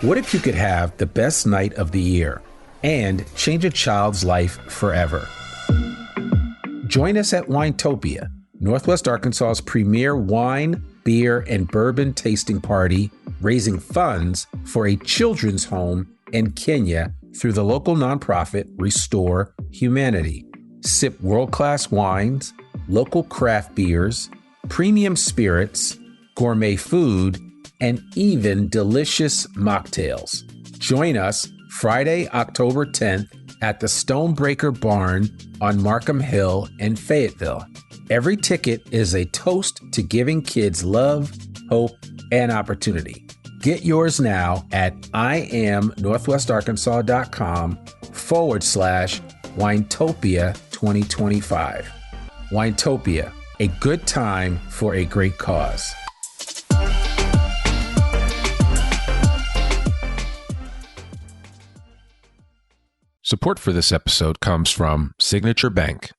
What if you could have the best night of the year and change a child's life forever? Join us at Winetopia, Northwest Arkansas's premier wine, beer, and bourbon tasting party, raising funds for a children's home in Kenya through the local nonprofit Restore Humanity. Sip world-class wines, local craft beers, premium spirits, gourmet food, and even delicious mocktails. Join us Friday, October 10th at the Stonebreaker Barn on Markham Hill in Fayetteville. Every ticket is a toast to giving kids love, hope, and opportunity. Get yours now at iamnorthwestarkansas.com/Winetopia 2025. Winetopia, a good time for a great cause. Support for this episode comes from Signature Bank.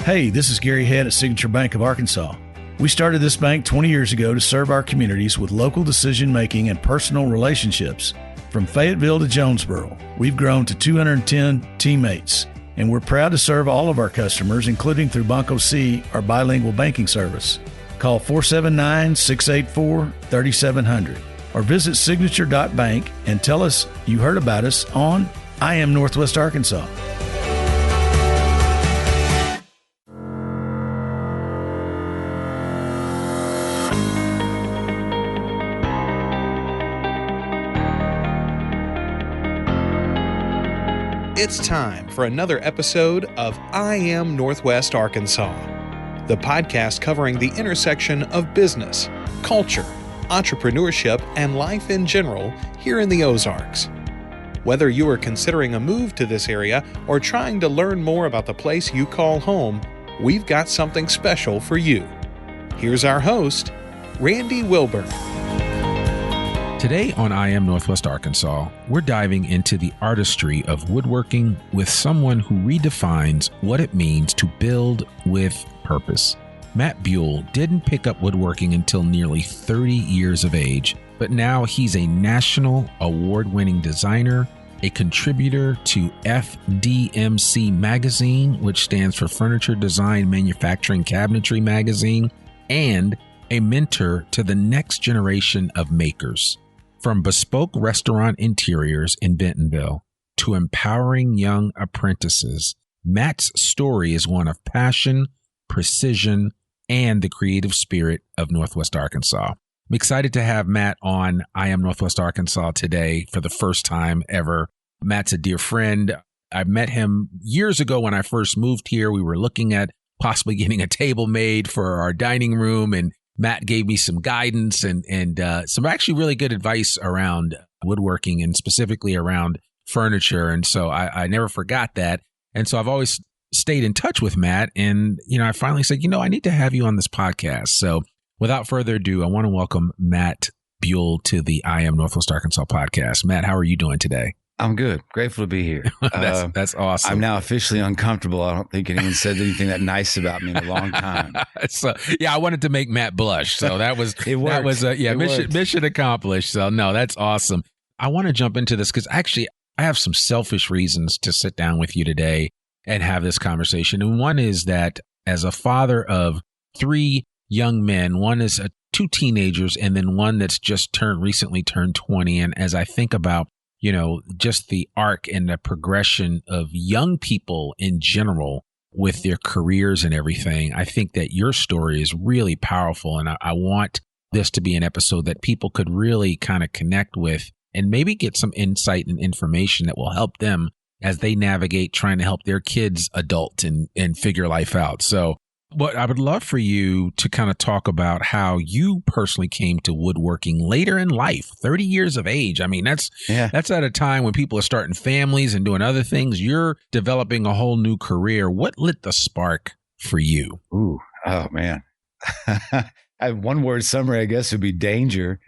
Hey, this is Gary Head at Signature Bank of Arkansas. We started this bank 20 years ago to serve our communities with local decision-making and personal relationships. From Fayetteville to Jonesboro, we've grown to 210 teammates, and we're proud to serve all of our customers, including through Banco C, our bilingual banking service. Call 479-684-3700 or visit signature.bank and tell us you heard about us on I Am Northwest Arkansas. It's time for another episode of I Am Northwest Arkansas, the podcast covering the intersection of business, culture, entrepreneurship, and life in general here in the Ozarks. Whether you are considering a move to this area or trying to learn more about the place you call home, we've got something special for you. Here's our host, Randy Wilburn. Today on I Am Northwest Arkansas, we're diving into the artistry of woodworking with someone who redefines what it means to build with purpose. Matt Buell didn't pick up woodworking until nearly 30 years of age, but now he's a national award-winning designer, a contributor to FDMC Magazine, which stands for Furniture Design Manufacturing Cabinetry Magazine, and a mentor to the next generation of makers. From bespoke restaurant interiors in Bentonville to empowering young apprentices, Matt's story is one of passion, precision, and the creative spirit of Northwest Arkansas. I'm excited to have Matt on I Am Northwest Arkansas today for the first time ever. Matt's a dear friend. I met him years ago when I first moved here. We were looking at possibly getting a table made for our dining room, and Matt gave me some guidance and some actually really good advice around woodworking and specifically around furniture. And so I never forgot that. And so I've always stayed in touch with Matt. And, I finally said, I need to have you on this podcast. So without further ado, I want to welcome Matt Buell to the I Am Northwest Arkansas podcast. Matt, how are you doing today? I'm good. Grateful to be here. That's awesome. I'm now officially uncomfortable. I don't think anyone said anything that nice about me in a long time. So yeah, I wanted to make Matt blush. So that was mission accomplished. So no, that's awesome. I want to jump into this because actually I have some selfish reasons to sit down with you today and have this conversation. And one is that as a father of 3 young men, one is 2 teenagers, and then one that's just recently turned 20. And as I think about just the arc and the progression of young people in general with their careers and everything, I think that your story is really powerful. And I want this to be an episode that people could really kind of connect with and maybe get some insight and information that will help them as they navigate trying to help their kids adult and figure life out. So what I would love for you to kind of talk about how you personally came to woodworking later in life, 30 years of age. I mean, that's at a time when people are starting families and doing other things. You're developing a whole new career. What lit the spark for you? Ooh, oh man. One word summary, I guess, would be danger.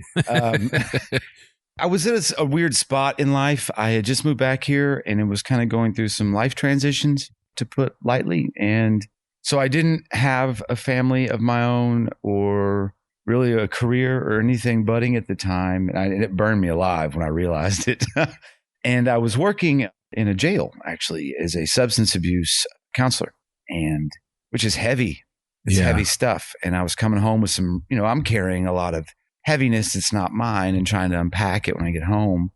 I was at a weird spot in life. I had just moved back here and it was kind of going through some life transitions, to put lightly. And so I didn't have a family of my own or really a career or anything budding at the time. And it burned me alive when I realized it. And I was working in a jail, actually, as a substance abuse counselor, and which is heavy. It's heavy stuff. And I was coming home with some, I'm carrying a lot of heaviness that's not mine and trying to unpack it when I get home.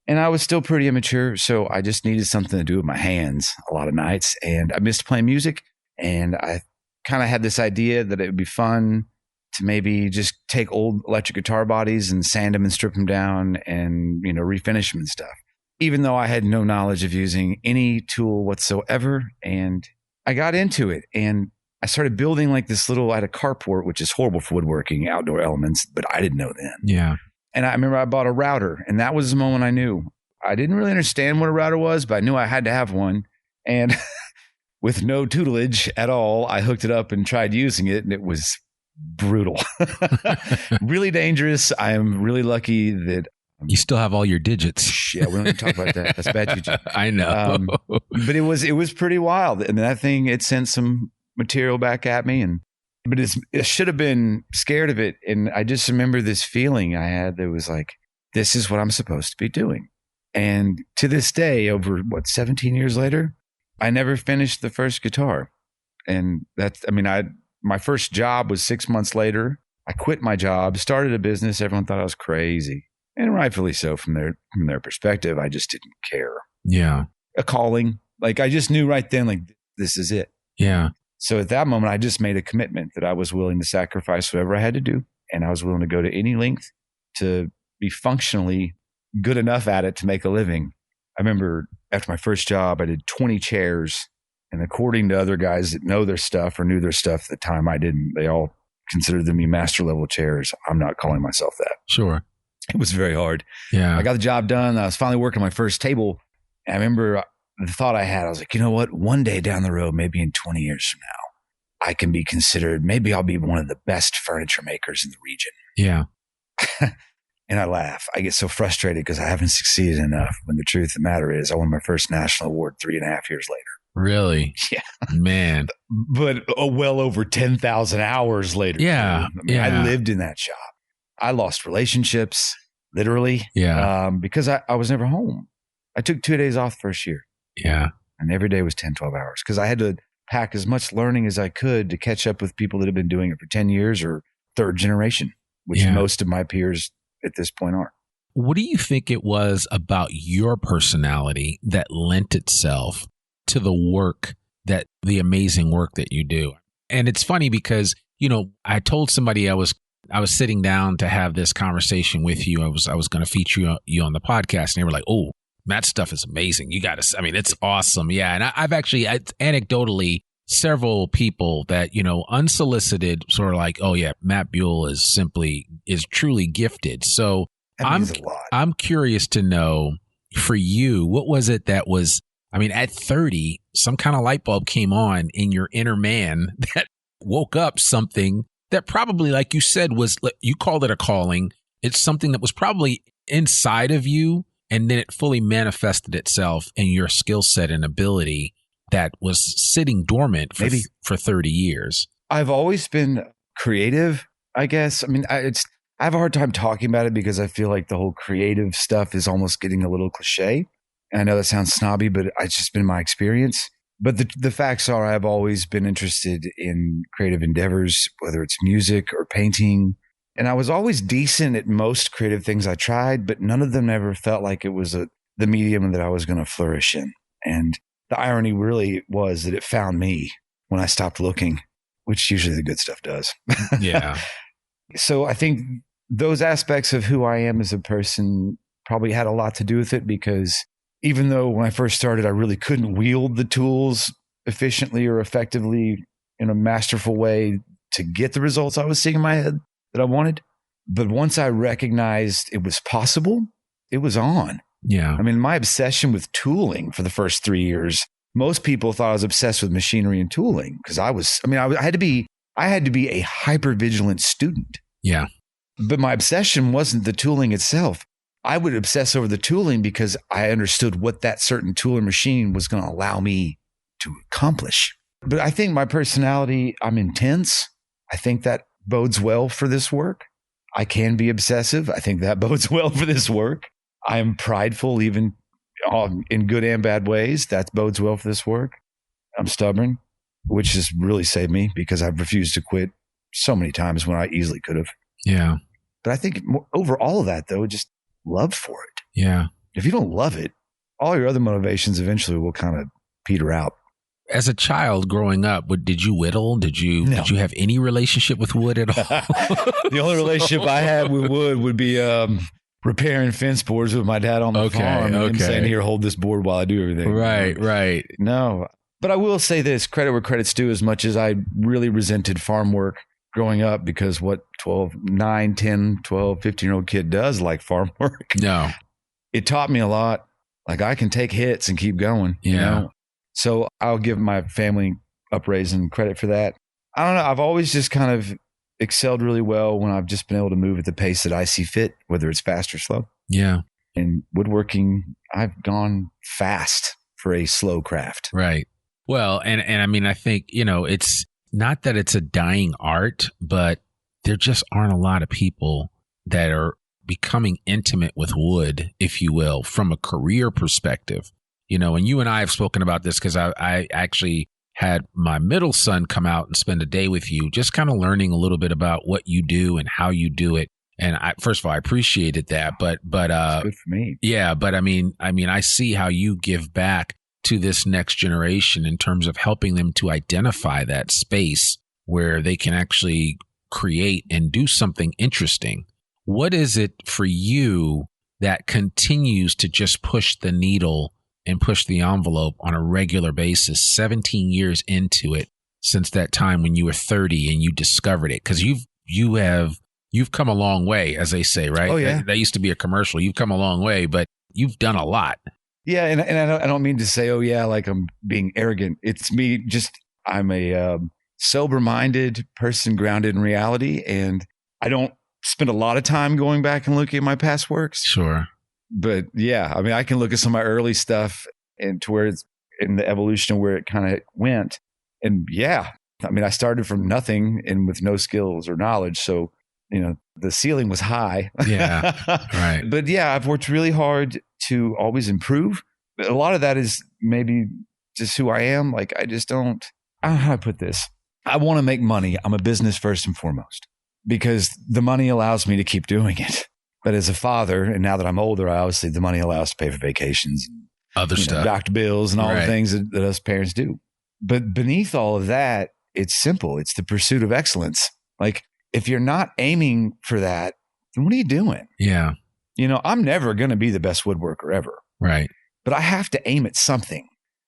And I was still pretty immature, so I just needed something to do with my hands a lot of nights. And I missed playing music. And I kind of had this idea that it would be fun to maybe just take old electric guitar bodies and sand them and strip them down and, refinish them and stuff, even though I had no knowledge of using any tool whatsoever. And I got into it, and I started building like this I had a carport, which is horrible for woodworking, outdoor elements, but I didn't know then. Yeah. And I remember I bought a router, and that was the moment I knew. I didn't really understand what a router was, but I knew I had to have one. And with no tutelage at all, I hooked it up and tried using it, and it was brutal. Really dangerous. I am really lucky that you still have all your digits. Yeah, we don't need to talk about that. That's bad juju. I know. But it was pretty wild. And that thing, it sent some material back at me, but it should have been scared of it. And I just remember this feeling I had that was like, this is what I'm supposed to be doing. And to this day, over 17 years later, I never finished the first guitar. And my first job was 6 months later. I quit my job, started a business. Everyone thought I was crazy, and rightfully so from their perspective. I just didn't care. Yeah. A calling. Like, I just knew right then, like, this is it. Yeah. So at that moment, I just made a commitment that I was willing to sacrifice whatever I had to do. And I was willing to go to any length to be functionally good enough at it to make a living. I remember after my first job, I did 20 chairs. And according to other guys that know their stuff or knew their stuff at the time, I didn't. They all considered them master level chairs. I'm not calling myself that. Sure. It was very hard. Yeah. I got the job done. I was finally working on my first table. And I remember the thought I had, I was like, you know what? One day down the road, maybe in 20 years from now, I can be considered, maybe I'll be one of the best furniture makers in the region. Yeah. And I laugh. I get so frustrated because I haven't succeeded enough, when the truth of the matter is I won my first national award 3.5 years later. Really? Yeah. Man. But well over 10,000 hours later. Yeah. I lived in that shop. I lost relationships, literally. Yeah. Because I was never home. I took 2 days off the first year. Yeah. And every day was 10, 12 hours because I had to pack as much learning as I could to catch up with people that have been doing it for 10 years or third generation, which most of my peers at this point are. What do you think it was about your personality that lent itself to the amazing work that you do? And it's funny because, I told somebody I was sitting down to have this conversation with you. I was going to feature you on the podcast, and they were like, "Oh, Matt's stuff is amazing. You got to, it's awesome." Yeah. And I've actually, anecdotally, several people that, unsolicited sort of like, "Oh yeah, Matt Buell is truly gifted." So I'm curious to know for you, what was it that was, at 30, some kind of light bulb came on in your inner man that woke up something that probably, like you said, you called it a calling. It's something that was probably inside of you, and then it fully manifested itself in your skill set and ability that was sitting dormant for 30 years. I've always been creative, I guess. I have a hard time talking about it because I feel like the whole creative stuff is almost getting a little cliche. And I know that sounds snobby, but it's just been my experience. But the facts are I've always been interested in creative endeavors, whether it's music or painting. And I was always decent at most creative things I tried, but none of them ever felt like it was the medium that I was going to flourish in. And the irony really was that it found me when I stopped looking, which usually the good stuff does. Yeah. So I think those aspects of who I am as a person probably had a lot to do with it, because even though when I first started, I really couldn't wield the tools efficiently or effectively in a masterful way to get the results I was seeing in my head that I wanted. But once I recognized it was possible, it was on. Yeah. My obsession with tooling for the first 3 years, most people thought I was obsessed with machinery and tooling because I had to be a hyper-vigilant student. Yeah. But my obsession wasn't the tooling itself. I would obsess over the tooling because I understood what that certain tool or machine was going to allow me to accomplish. But I think my personality, I'm intense. I think that bodes well for this work. I can be obsessive. I think that bodes well for this work. I am prideful, even in good and bad ways. That bodes well for this work. I'm stubborn, which has really saved me because I've refused to quit so many times when I easily could have. Yeah. But I think over all of that, though, just love for it. Yeah. If you don't love it, all your other motivations eventually will kind of peter out. As a child growing up, did you whittle? Did you have any relationship with wood at all? The only relationship I had with wood would be repairing fence boards with my dad on the farm and saying, here, hold this board while I do everything. Right. No. But I will say this, credit where credit's due, as much as I really resented farm work growing up, because what 9, 10, 12, 15-year-old kid does like farm work. No. It taught me a lot. Like I can take hits and keep going, you know? So I'll give my family upraising credit for that. I don't know. I've always just kind of excelled really well when I've just been able to move at the pace that I see fit, whether it's fast or slow. Yeah. In woodworking, I've gone fast for a slow craft. Right. Well, and I mean, I think, it's not that it's a dying art, but there just aren't a lot of people that are becoming intimate with wood, if you will, from a career perspective. And you and I have spoken about this because I actually had my middle son come out and spend a day with you, just kind of learning a little bit about what you do and how you do it. And first of all, I appreciated that, but That's good for me. Yeah, but I mean, I see how you give back to this next generation in terms of helping them to identify that space where they can actually create and do something interesting. What is it for you that continues to just push the needle and push the envelope on a regular basis, 17 years into it, since that time when you were 30 and you discovered it? Because you've come a long way, as they say, right? Oh, yeah. That used to be a commercial. You've come a long way, but you've done a lot. Yeah, and I don't mean to say, oh yeah, like I'm being arrogant. It's me. I'm a sober-minded person, grounded in reality, and I don't spend a lot of time going back and looking at my past works. Sure. But yeah, I mean, I can look at some of my early stuff and to where it's in the evolution of where it kind of went. And yeah, I mean, I started from nothing and with no skills or knowledge. So, the ceiling was high. Yeah. Right. But yeah, I've worked really hard to always improve. But a lot of that is maybe just who I am. Like, I don't know how to put this. I want to make money. I'm a business first and foremost because the money allows me to keep doing it. But as a father, and now that I'm older, obviously the money allows to pay for vacations, and other stuff, doctor bills, and all the things that us parents do. But beneath all of that, it's simple. It's the pursuit of excellence. Like, if you're not aiming for that, then what are you doing? Yeah. I'm never going to be the best woodworker ever. Right. But I have to aim at something.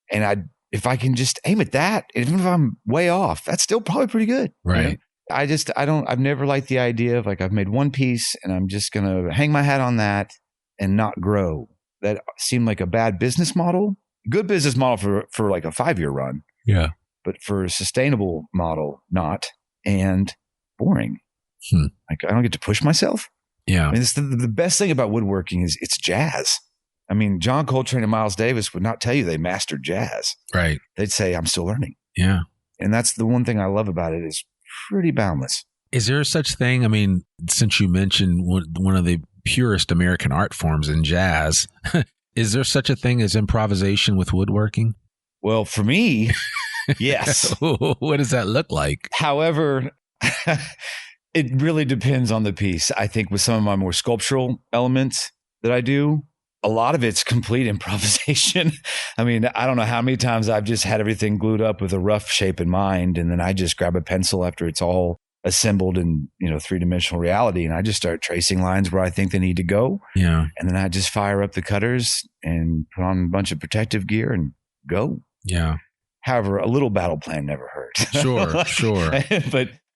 And if I can just aim at that, even if I'm way off, that's still probably pretty good. Right. I've never liked the idea of like, I've made one piece and I'm just going to hang my hat on that and not grow. That seemed like a bad business model. Good business model for like a 5-year run. Yeah. But for a sustainable model, not. And boring. Like, I don't get to push myself. Yeah. I mean, the best thing about woodworking is it's jazz. I mean, John Coltrane and Miles Davis would not tell you they mastered jazz. Right. They'd say, I'm still learning. Yeah. And that's the one thing I love about it, is pretty boundless. Is there such thing? I mean, since you mentioned one of the purest American art forms in jazz, is there such a thing as improvisation with woodworking? Well, for me, yes. What does that look like? However, it really depends on the piece. I think with some of my more sculptural elements that I do, a lot of it's complete improvisation. I mean, I don't know how many times I've just had everything glued up with a rough shape in mind, and then I just grab a pencil after it's all assembled in, 3-dimensional reality, and I just start tracing lines where I think they need to go. Yeah. And then I just fire up the cutters and put on a bunch of protective gear and go. Yeah. However, a little battle plan never hurt. Sure.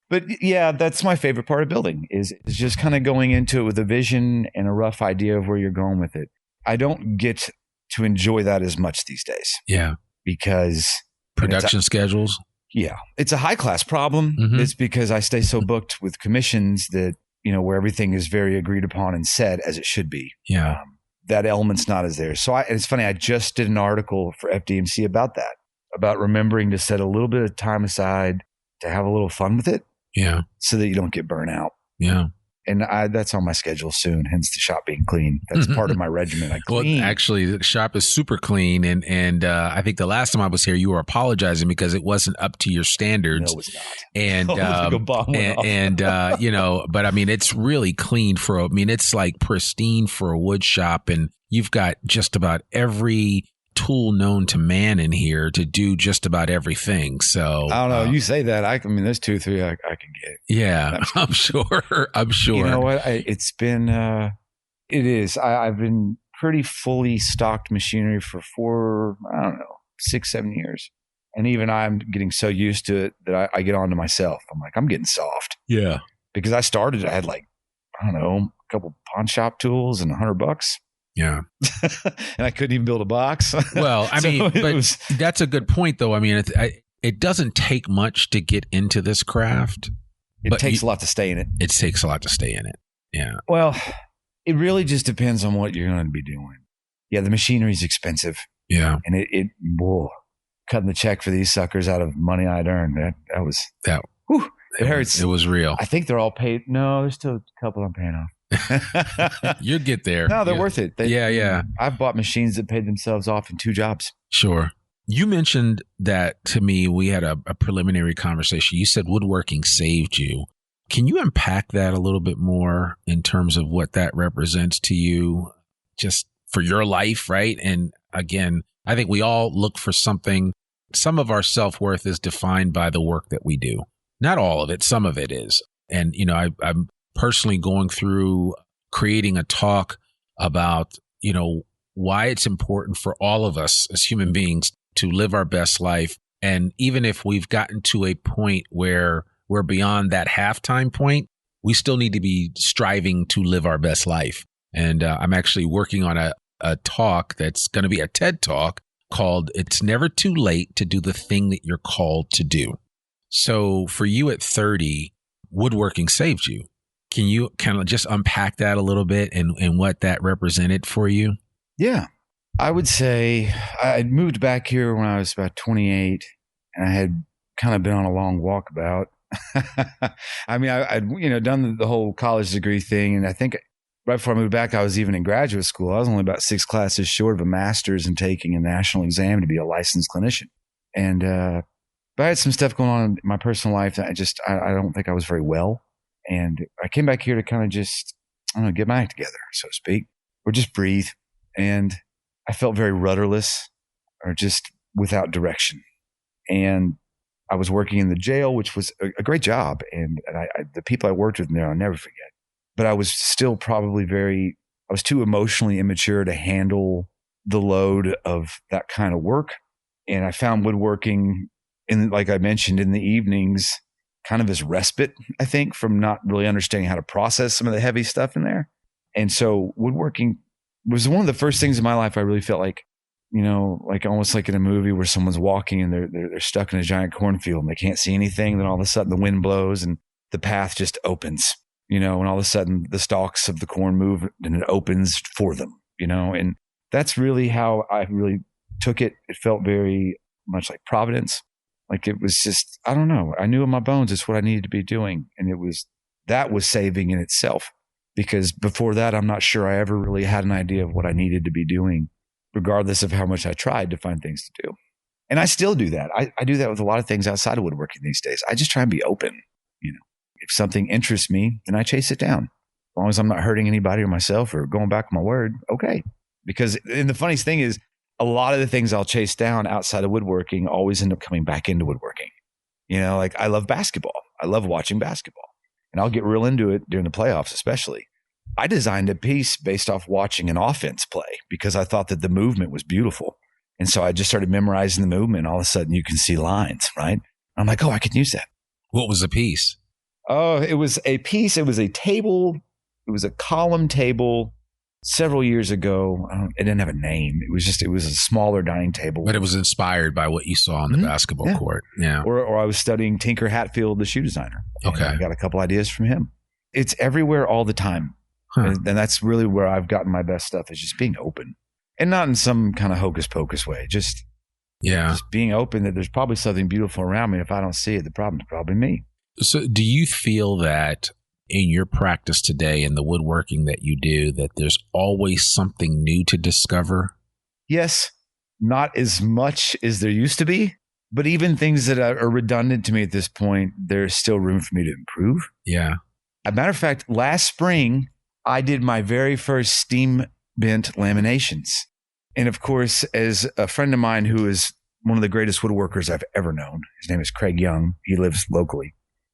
But yeah, that's my favorite part of building is just kind of going into it with a vision and a rough idea of where you're going with it. I don't get to enjoy that as much these days. Yeah. Because production schedules. Yeah. It's a high class problem. Mm-hmm. It's because I stay so booked with commissions that, where everything is very agreed upon and said as it should be. Yeah. That element's not as there. So it's funny. I just did an article for FDMC about that, about remembering to set a little bit of time aside to have a little fun with it. Yeah. So that you don't get burnt out. Yeah. And that's on my schedule soon, hence the shop being clean. That's part of my regimen. I clean. Well, actually, the shop is super clean. And I think the last time I was here, you were apologizing because it wasn't up to your standards. No, it's not. And, Like a bomb went off. you know, but I mean, it's really clean it's like pristine for a wood shop. And you've got just about every tool known to man in here to do just about everything. So I don't know. You say that. I mean, there's 2 or 3 I can get. Yeah, I'm sure. You know what? It's been, it is. I've been pretty fully stocked machinery for 6, 7 years. And even I'm getting so used to it that I get on to myself. I'm like, I'm getting soft. Yeah. Because I had like, a couple pawn shop tools and $100. Yeah. And I couldn't even build a box. Well, I mean, but that's a good point though. I mean, it doesn't take much to get into this craft. It takes a lot to stay in it. It takes a lot to stay in it. Yeah. Well, it really just depends on what you're going to be doing. Yeah. The machinery is expensive. Yeah. And cutting the check for these suckers out of money I'd earned. It hurts. It was real. I think they're all paid. No, there's still a couple I'm paying off. You'll get there. No, they're worth it. Yeah. I've bought machines that paid themselves off in 2 jobs. Sure. You mentioned that to me. We had a preliminary conversation. You said woodworking saved you. Can you unpack that a little bit more in terms of what that represents to you just for your life, right? And again, I think we all look for something. Some of our self-worth is defined by the work that we do. Not all of it. Some of it is. And, I'm personally going through creating a talk about, why it's important for all of us as human beings to live our best life. And even if we've gotten to a point where we're beyond that halftime point, we still need to be striving to live our best life. And I'm actually working on a talk that's going to be a TED Talk called It's Never Too Late to Do the Thing That You're Called to Do. So for you at 30, woodworking saved you. Can you kind of just unpack that a little bit and what that represented for you? Yeah. I would say I moved back here when I was about 28 and I had kind of been on a long walkabout. I mean, I'd done the whole college degree thing. And I think right before I moved back, I was even in graduate school. I was only about 6 classes short of a master's and taking a national exam to be a licensed clinician. And, but I had some stuff going on in my personal life that I don't think I was very well. And I came back here to kind of just, get my act together, so to speak, or just breathe. And I felt very rudderless or just without direction. And I was working in the jail, which was a great job. And the people I worked with there, I'll never forget. But I was still probably I was too emotionally immature to handle the load of that kind of work. And I found woodworking, like I mentioned, in the evenings, kind of as respite, I think, from not really understanding how to process some of the heavy stuff in there. And so woodworking was one of the first things in my life I really felt like, like almost like in a movie where someone's walking and they're stuck in a giant cornfield and they can't see anything. Then all of a sudden the wind blows and the path just opens, and all of a sudden the stalks of the corn move and it opens for them, and that's really how I really took it. It felt very much like providence. Like it was just, I don't know. I knew in my bones it's what I needed to be doing. And that was saving in itself, because before that, I'm not sure I ever really had an idea of what I needed to be doing, regardless of how much I tried to find things to do. And I still do that. I do that with a lot of things outside of woodworking these days. I just try and be open. If something interests me, then I chase it down. As long as I'm not hurting anybody or myself or going back on my word. Okay. And the funniest thing is, a lot of the things I'll chase down outside of woodworking always end up coming back into woodworking. Like I love basketball. I love watching basketball, and I'll get real into it during the playoffs, especially. I designed a piece based off watching an offense play because I thought that the movement was beautiful. And so I just started memorizing the movement. All of a sudden you can see lines, right? I'm like, I could use that. What was the piece? Oh, it was a piece. It was a table. It was a column table. Several years ago, it didn't have a name. It was a smaller dining table. But it was inspired by what you saw on the basketball court. Yeah. Or I was studying Tinker Hatfield, the shoe designer. Okay. I got a couple ideas from him. It's everywhere all the time. Huh. And that's really where I've gotten my best stuff, is just being open. And not in some kind of hocus pocus way. Just being open that there's probably something beautiful around me. If I don't see it, the problem's probably me. So do you feel that in your practice today and the woodworking that you do that there's always something new to discover? Yes, not as much as there used to be, but even things that are redundant to me at this point, there's still room for me to improve. Yeah. As a matter of fact, last spring, I did my very first steam bent laminations. And of course, as a friend of mine who is one of the greatest woodworkers I've ever known, his name is Craig Young. He lives locally.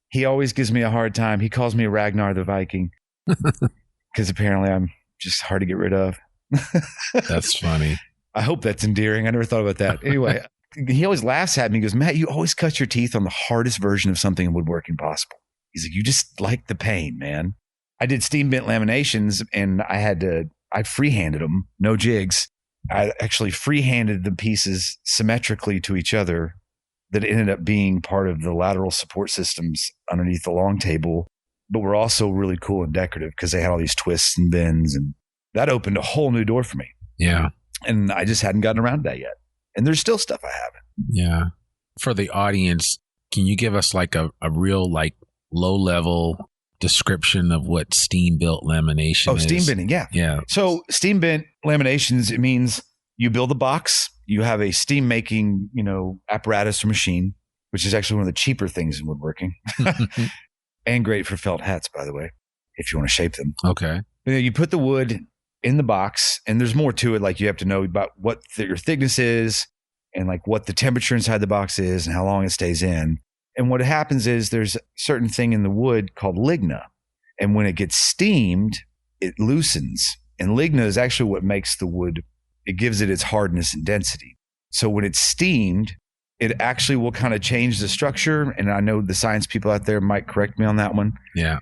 He always gives me a hard time. He calls me Ragnar the Viking because apparently I'm just hard to get rid of. That's funny. I hope that's endearing. I never thought about that. Anyway, he always laughs at me. He goes, Matt, you always cut your teeth on the hardest version of something in woodworking possible. He's like, you just like the pain, man. I did steam bent laminations and I freehanded them, no jigs. I actually freehanded the pieces symmetrically to each other that ended up being part of the lateral support systems underneath the long table, but were also really cool and decorative because they had all these twists and bends, and that opened a whole new door for me. Yeah. And I just hadn't gotten around to that yet. And there's still stuff I haven't. Yeah. For the audience, can you give us like a real like low level description of what steam built lamination is? Steam bending. Yeah. Yeah. So steam bent laminations, it means you build a box, you have a steam making, apparatus or machine, which is actually one of the cheaper things in woodworking and great for felt hats, by the way, if you want to shape them. Okay. You put the wood in the box, and there's more to it. Like you have to know about what your thickness is and like what the temperature inside the box is and how long it stays in. And what happens is there's a certain thing in the wood called ligna. And when it gets steamed, it loosens. And ligna is actually what makes the wood, it gives it its hardness and density. So when it's steamed, it actually will kind of change the structure. And I know the science people out there might correct me on that one. Yeah.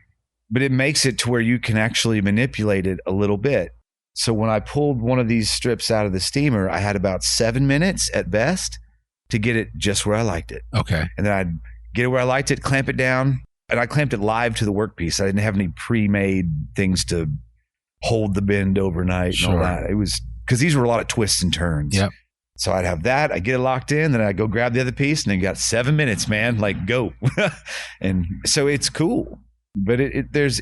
But it makes it to where you can actually manipulate it a little bit. So when I pulled one of these strips out of the steamer, I had about 7 minutes at best to get it just where I liked it. Okay. And then I'd get it where I liked it, clamp it down. And I clamped it live to the workpiece. I didn't have any pre-made things to hold the bend overnight and all that. It was because these were a lot of twists and turns. Yep. So I'd have that. I'd get it locked in. Then I'd go grab the other piece. And then you got 7 minutes, man. Like, go. And so it's cool. But there's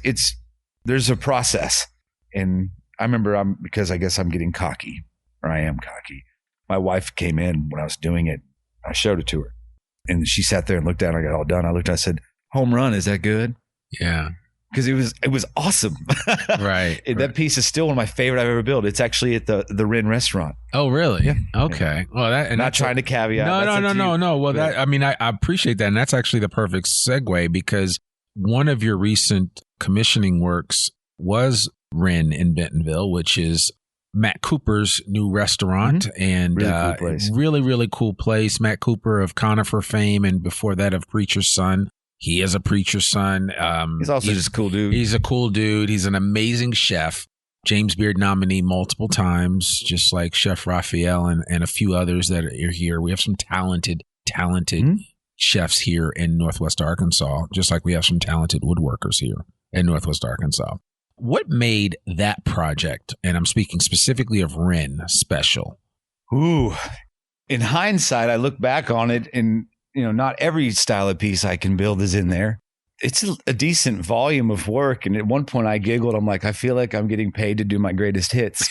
a process. And I remember because I guess I'm getting cocky, or I am cocky. My wife came in when I was doing it. I showed it to her. And she sat there and looked at it. I got all done. I looked and I said, home run, is that good? Yeah. Because it was awesome. Right. That piece is still one of my favorite I've ever built. It's actually at the Rin restaurant. Oh, really? Yeah. Okay. Well, not trying to caveat. No. Well, I appreciate that. And that's actually the perfect segue because one of your recent commissioning works was Rin in Bentonville, which is Matt Cooper's new restaurant. Mm-hmm. And really cool place. Really, really cool place. Matt Cooper of Conifer fame and before that of Preacher's Son. He is a preacher's son. He's also just a cool dude. He's a cool dude. He's an amazing chef. James Beard nominee multiple times, just like Chef Raphael and a few others that are here. We have some talented mm-hmm. chefs here in Northwest Arkansas, just like we have some talented woodworkers here in Northwest Arkansas. What made that project, and I'm speaking specifically of Rin, special? Ooh, in hindsight, I look back on it and not every style of piece I can build is in there. It's a decent volume of work. And at one point I giggled. I'm like, I feel like I'm getting paid to do my greatest hits.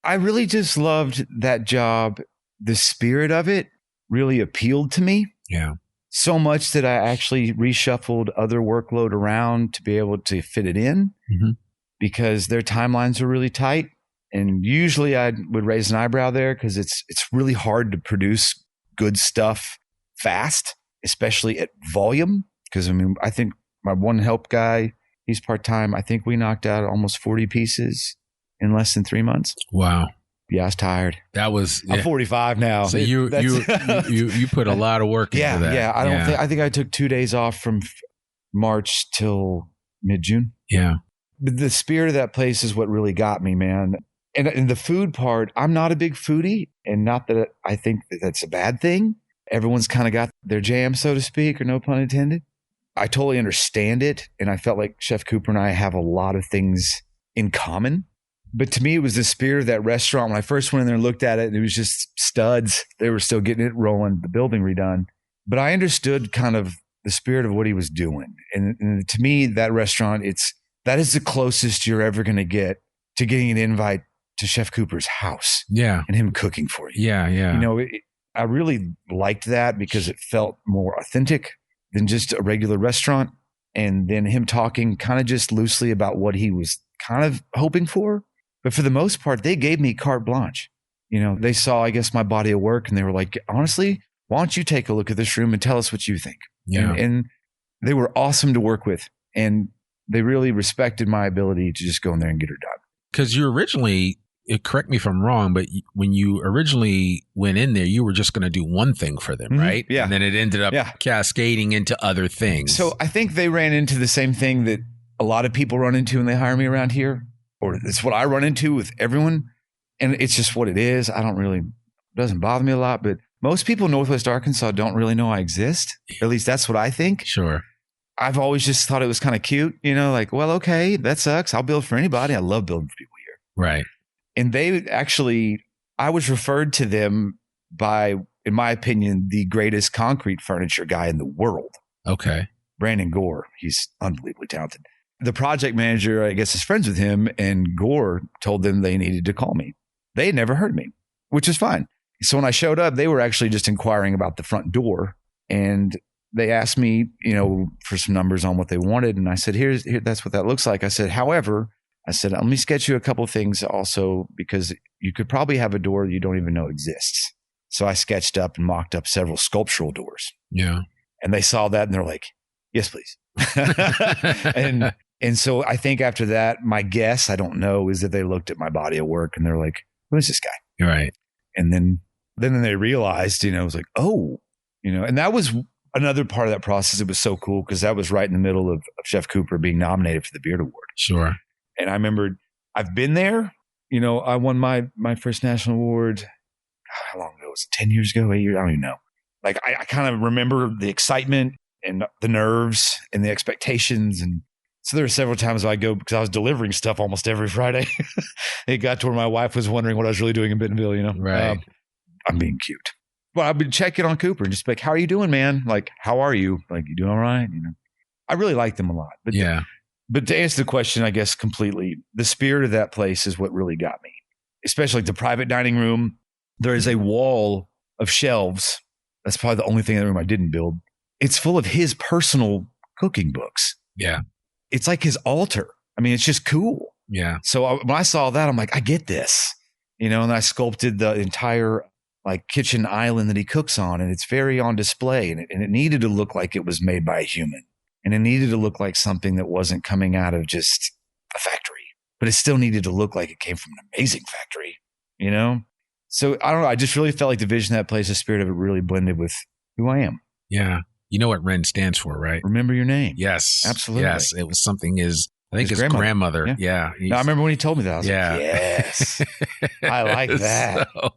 I really just loved that job. The spirit of it really appealed to me. Yeah. So much that I actually reshuffled other workload around to be able to fit it in mm-hmm. because their timelines are really tight. And usually I would raise an eyebrow there because it's really hard to produce good stuff fast, especially at volume. Because I think my one help guy, he's part-time. I think we knocked out almost 40 pieces in less than 3 months. Wow. Yeah, I was tired. I'm 45 now. So you put a lot of work into that. Yeah. I think I took 2 days off from March till mid-June. Yeah. But the spirit of that place is what really got me, man. And the food part, I'm not a big foodie, and not that I think that that's a bad thing. Everyone's kind of got their jam, so to speak, or no pun intended. I totally understand it. And I felt like Chef Cooper and I have a lot of things in common. But to me, it was the spirit of that restaurant. When I first went in there and looked at it, it was just studs. They were still getting it rolling, the building redone. But I understood kind of the spirit of what he was doing. And to me, that restaurant, that is the closest you're ever going to get to getting an invite to Chef Cooper's house. Yeah. And him cooking for you. Yeah. Yeah. You know, I really liked that because it felt more authentic than just a regular restaurant. And then him talking kind of just loosely about what he was kind of hoping for. But for the most part, they gave me carte blanche. You know, they saw, I guess, my body of work and they were like, honestly, why don't you take a look at this room and tell us what you think? Yeah. And they were awesome to work with. And they really respected my ability to just go in there and get her done. Because you originally, correct me if I'm wrong, but when you originally went in there, you were just going to do one thing for them, right? Yeah. And then it ended up cascading into other things. So I think they ran into the same thing that a lot of people run into when they hire me around here, or it's what I run into with everyone. And it's just what it is. It doesn't bother me a lot, but most people in Northwest Arkansas don't really know I exist. At least that's what I think. Sure. I've always just thought it was kind of cute, you know, like, well, okay, that sucks. I'll build for anybody. I love building for people here. Right. And they actually, I was referred to them by, in my opinion, the greatest concrete furniture guy in the world. Okay. Brandon Gore. He's unbelievably talented. The project manager, I guess, is friends with him, and Gore told them they needed to call me. They had never heard me, which is fine. So when I showed up, they were actually just inquiring about the front door, and they asked me, you know, for some numbers on what they wanted. And I said, here, that's what that looks like. I said, however, let me sketch you a couple of things also, because you could probably have a door you don't even know exists. So I sketched up and mocked up several sculptural doors. Yeah. And they saw that and they're like, yes, please. And so I think after that, my guess, I don't know, is that they looked at my body of work and they're like, who is this guy? Right. And then they realized, you know, it was like, oh, you know, and that was another part of that process. It was so cool because that was right in the middle of Chef Cooper being nominated for the Beard Award. Sure. And I remember I've been there, you know, I won my first national award. How long ago was it? 10 years ago, 8 years? I don't even know. Like I kind of remember the excitement and the nerves and the expectations. And so there were several times I go, because I was delivering stuff almost every Friday. It got to where my wife was wondering what I was really doing in Bentonville, you know? Right. I'm being cute. Well, I've been checking on Cooper and just like, how are you doing, man? Like, how are you? Like, you doing all right? You know, I really like them a lot. But yeah. But to answer the question, I guess completely, the spirit of that place is what really got me, especially like the private dining room. There is a wall of shelves. That's probably the only thing in the room I didn't build. It's full of his personal cooking books. Yeah. It's like his altar. I mean, it's just cool. Yeah. So when I saw that, I'm like, I get this, you know, and I sculpted the entire like kitchen island that he cooks on, and it's very on display, and it needed to look like it was made by a human, and it needed to look like something that wasn't coming out of just a factory, but it still needed to look like it came from an amazing factory, you know? So I don't know. I just really felt like the vision of that place, the spirit of it really blended with who I am. Yeah. You know what REN stands for, right? Remember your name. Yes. Absolutely. Yes. It was something his grandmother. Yeah. No, I remember when he told me that. I was like, yes. I like that. So,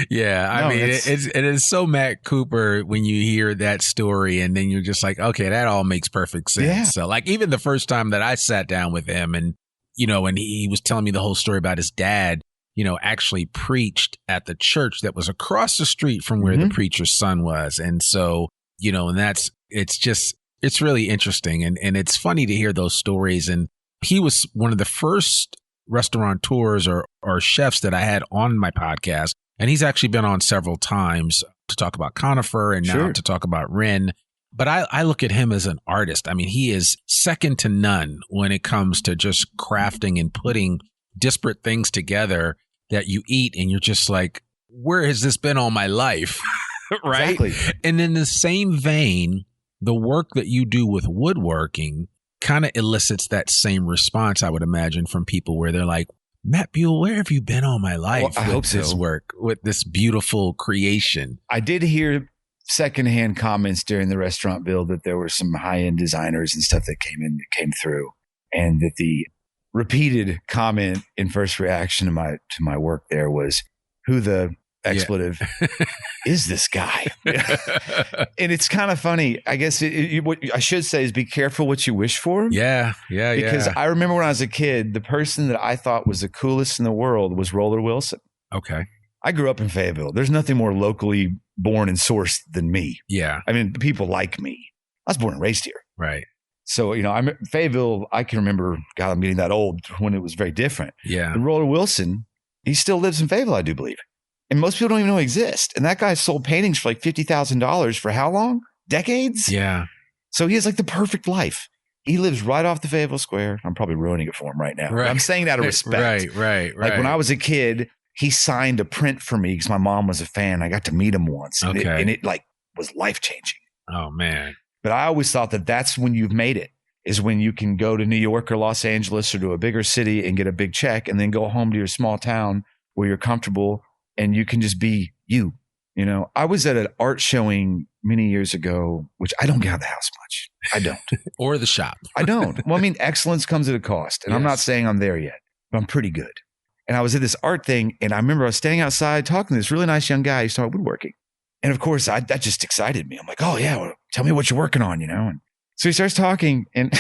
yeah. I mean, it is so Matt Cooper when you hear that story, and then you're just like, okay, that all makes perfect sense. Yeah. So like even the first time that I sat down with him and, you know, and he was telling me the whole story about his dad, you know, actually preached at the church that was across the street from where the preacher's son was. And so, you know, and it's really interesting. And it's funny to hear those stories. And he was one of the first restaurateurs or chefs that I had on my podcast. And he's actually been on several times to talk about Conifer and now to talk about REN. But I look at him as an artist. I mean, he is second to none when it comes to just crafting and putting disparate things together that you eat. And you're just like, where has this been all my life? Right. Exactly. And in the same vein, the work that you do with woodworking kind of elicits that same response, I would imagine, from people where they're like, Matt Buell, where have you been all my life with this work, with this beautiful creation? I did hear secondhand comments during the restaurant build that there were some high-end designers and stuff that came through, and that the repeated comment in first reaction to my work there was, who the expletive is this guy? And it's kind of funny. I guess what I should say is be careful what you wish for. Yeah. Because I remember when I was a kid, the person that I thought was the coolest in the world was Roller Wilson. Okay. I grew up in Fayetteville. There's nothing more locally born and sourced than me. Yeah. I mean, people like me. I was born and raised here. Right. So, I'm Fayetteville, I can remember, God, I'm getting that old, when it was very different. Yeah. And Roller Wilson, he still lives in Fayetteville, I do believe. And most people don't even know he exists. And that guy sold paintings for like $50,000 for how long? Decades? Yeah. So he has like the perfect life. He lives right off the Fayetteville Square. I'm probably ruining it for him right now. Right. I'm saying that out of respect. Right. Like when I was a kid, he signed a print for me because my mom was a fan. I got to meet him once. And it like was life-changing. Oh, man. But I always thought that that's when you've made it, is when you can go to New York or Los Angeles or to a bigger city and get a big check and then go home to your small town where you're comfortable and you can just be you. I was at an art showing many years ago, which I don't get out of the house much. I don't. Or the shop. I don't. Well, excellence comes at a cost. And Yes. I'm not saying I'm there yet, but I'm pretty good. And I was at this art thing and I remember I was standing outside talking to this really nice young guy who started woodworking. And of course, that just excited me. I'm like, oh, yeah, well, tell me what you're working on, And so he starts talking and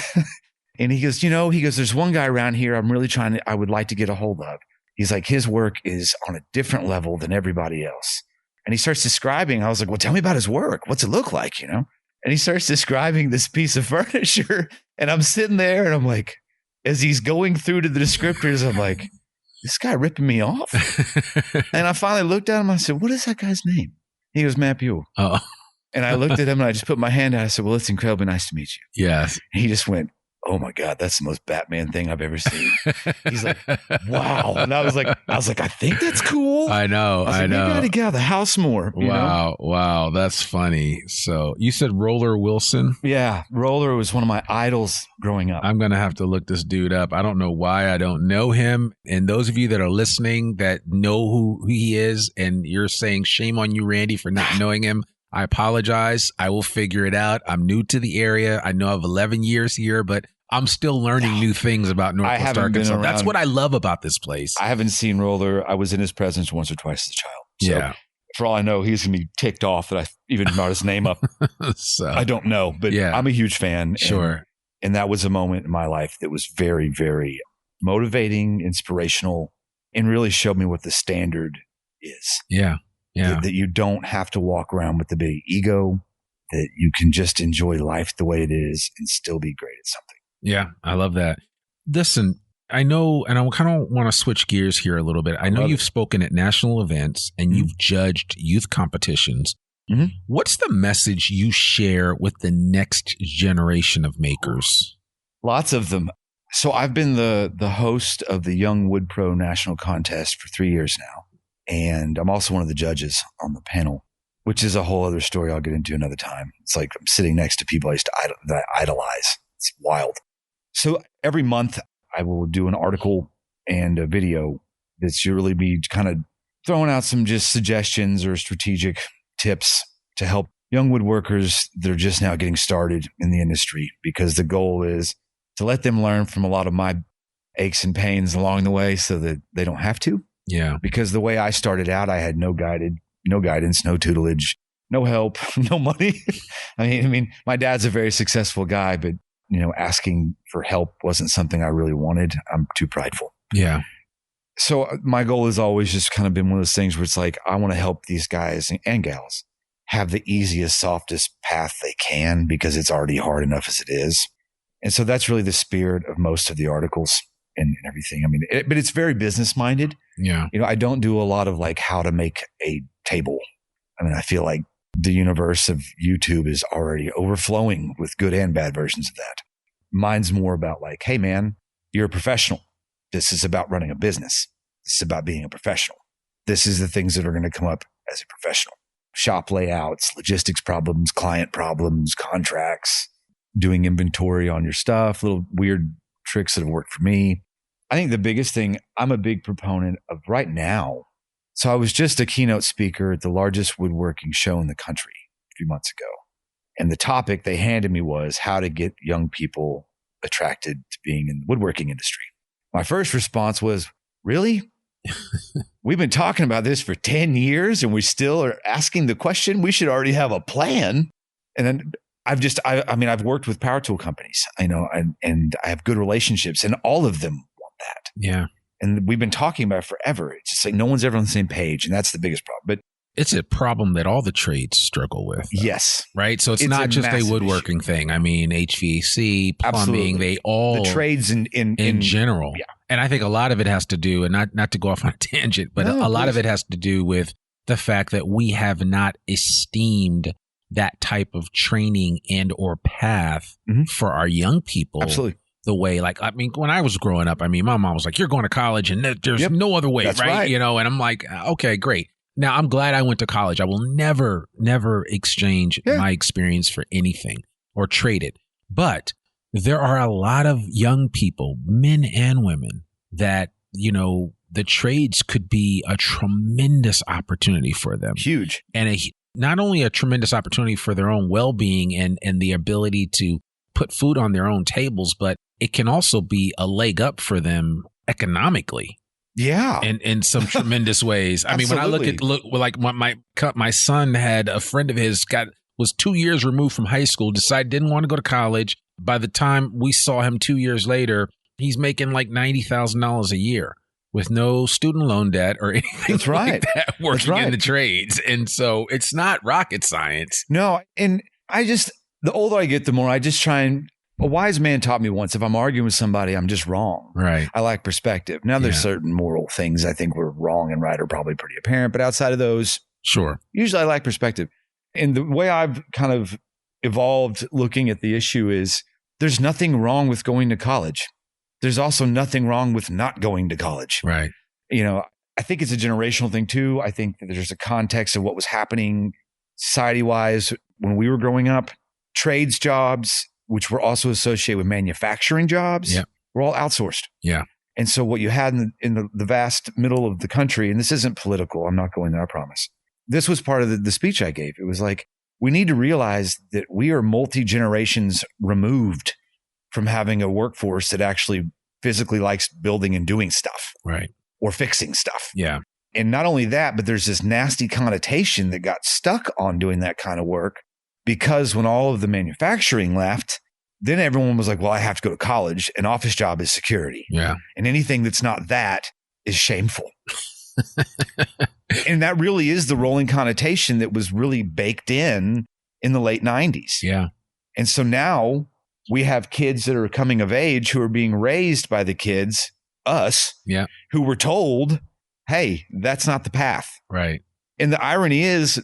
and he goes, there's one guy around here I would like to get a hold of. He's like, his work is on a different level than everybody else. And he starts describing, I was like, well, tell me about his work. What's it look like, And he starts describing this piece of furniture. And I'm sitting there and I'm like, as he's going through to the descriptors, I'm like, this guy ripping me off. And I finally looked at him. I said, what is that guy's name? He goes, Matt Buell. Oh. And I looked at him and I just put my hand out. I said, well, it's incredibly nice to meet you. Yes. And he just went, oh my God, that's the most Batman thing I've ever seen. He's like, wow. And I was like, I think that's cool. I know. I know. Maybe I got to get out of the house more. Wow. That's funny. So you said Roller Wilson? Yeah. Roller was one of my idols growing up. I'm going to have to look this dude up. I don't know why I don't know him. And those of you that are listening that know who he is and you're saying shame on you, Randy, for not knowing him, I apologize. I will figure it out. I'm new to the area. I know I have 11 years here, but I'm still learning new things about Northwest Arkansas. That's what I love about this place. I haven't seen Roller. I was in his presence once or twice as a child. So yeah. For all I know, he's going to be ticked off that I even brought his name up. So, I don't know, but yeah. I'm a huge fan. Sure. And that was a moment in my life that was very, very motivating, inspirational, and really showed me what the standard is. Yeah. Yeah. That you don't have to walk around with the big ego, that you can just enjoy life the way it is and still be great at something. Yeah, I love that. Listen, I know, and I kind of want to switch gears here a little bit. I know you've spoken at national events and you've judged youth competitions. Mm-hmm. What's the message you share with the next generation of makers? Lots of them. So I've been the host of the Young Wood Pro National Contest for 3 years now. And I'm also one of the judges on the panel, which is a whole other story I'll get into another time. It's like I'm sitting next to people that I idolize. It's wild. So every month I will do an article and a video that's really be kind of throwing out some just suggestions or strategic tips to help young woodworkers that are just now getting started in the industry, because the goal is to let them learn from a lot of my aches and pains along the way so that they don't have to. Yeah. Because the way I started out, I had no guidance, no tutelage, no help, no money. I mean, my dad's a very successful guy, but asking for help wasn't something I really wanted. I'm too prideful. Yeah. So my goal has always just kind of been one of those things where it's like, I want to help these guys and gals have the easiest, softest path they can, because it's already hard enough as it is. And so that's really the spirit of most of the articles and everything. I mean, but it's very business minded. Yeah. I don't do a lot of like how to make a table. I mean, I feel like the universe of YouTube is already overflowing with good and bad versions of that. Mine's more about like, hey man, you're a professional. This is about running a business. This is about being a professional. This is the things that are going to come up as a professional. Shop layouts, logistics problems, client problems, contracts, doing inventory on your stuff, little weird tricks that have worked for me. I think the biggest thing, I'm a big proponent of right now. So I was just a keynote speaker at the largest woodworking show in the country a few months ago. And the topic they handed me was how to get young people attracted to being in the woodworking industry. My first response was, really? We've been talking about this for 10 years and we still are asking the question. We should already have a plan. And then I've worked with power tool companies, and I have good relationships, and all of them want that. Yeah. And we've been talking about it forever. It's just like no one's ever on the same page. And that's the biggest problem. But it's a problem that all the trades struggle with. Yes. Right. So it's not just a woodworking thing. I mean, HVAC, plumbing, Absolutely. they all the trades in general. Yeah. And I think a lot of it has to do, and not to go off on a tangent, but a lot of it has to do with the fact that we have not esteemed that type of training and or path for our young people. Absolutely. The way, like, I mean, when I was growing up, I mean, my mom was like, you're going to college and there's no other way, right? You know, and I'm like, okay, great. Now, I'm glad I went to college. I will never exchange my experience for anything or trade it. But there are a lot of young people, men and women, that, you know, the trades could be a tremendous opportunity for them. Huge. And not only a tremendous opportunity for their own well-being and the ability to put food on their own tables, but it can also be a leg up for them economically. Yeah. In some tremendous ways. I mean, when I like my son had a friend of his was 2 years removed from high school, didn't want to go to college. By the time we saw him 2 years later, he's making like $90,000 a year with no student loan debt or anything like that, working in the trades. And so it's not rocket science. No. And the older I get, the more I just try and, a wise man taught me once, if I'm arguing with somebody, I'm just wrong. Right. I like perspective. Now there's certain moral things I think we're wrong and right are probably pretty apparent, but outside of those, sure. Usually I like perspective. And the way I've kind of evolved looking at the issue is there's nothing wrong with going to college. There's also nothing wrong with not going to college. Right. You know, I think it's a generational thing too. I think that there's a context of what was happening society-wise when we were growing up. Trades jobs, which were also associated with manufacturing jobs, were all outsourced. Yeah. And so what you had in the vast middle of the country, and this isn't political, I'm not going there, I promise. This was part of the speech I gave. It was like, we need to realize that we are multi-generations removed from having a workforce that actually physically likes building and doing stuff. Right. Or fixing stuff. Yeah. And not only that, but there's this nasty connotation that got stuck on doing that kind of work, because when all of the manufacturing left, then everyone was like, well, I have to go to college. An office job is security. Yeah. And anything that's not that is shameful. And that really is the rolling connotation that was really baked in the late 90s. Yeah. And so now we have kids that are coming of age who are being raised by the kids, us, who were told, hey, that's not the path. Right. And the irony is,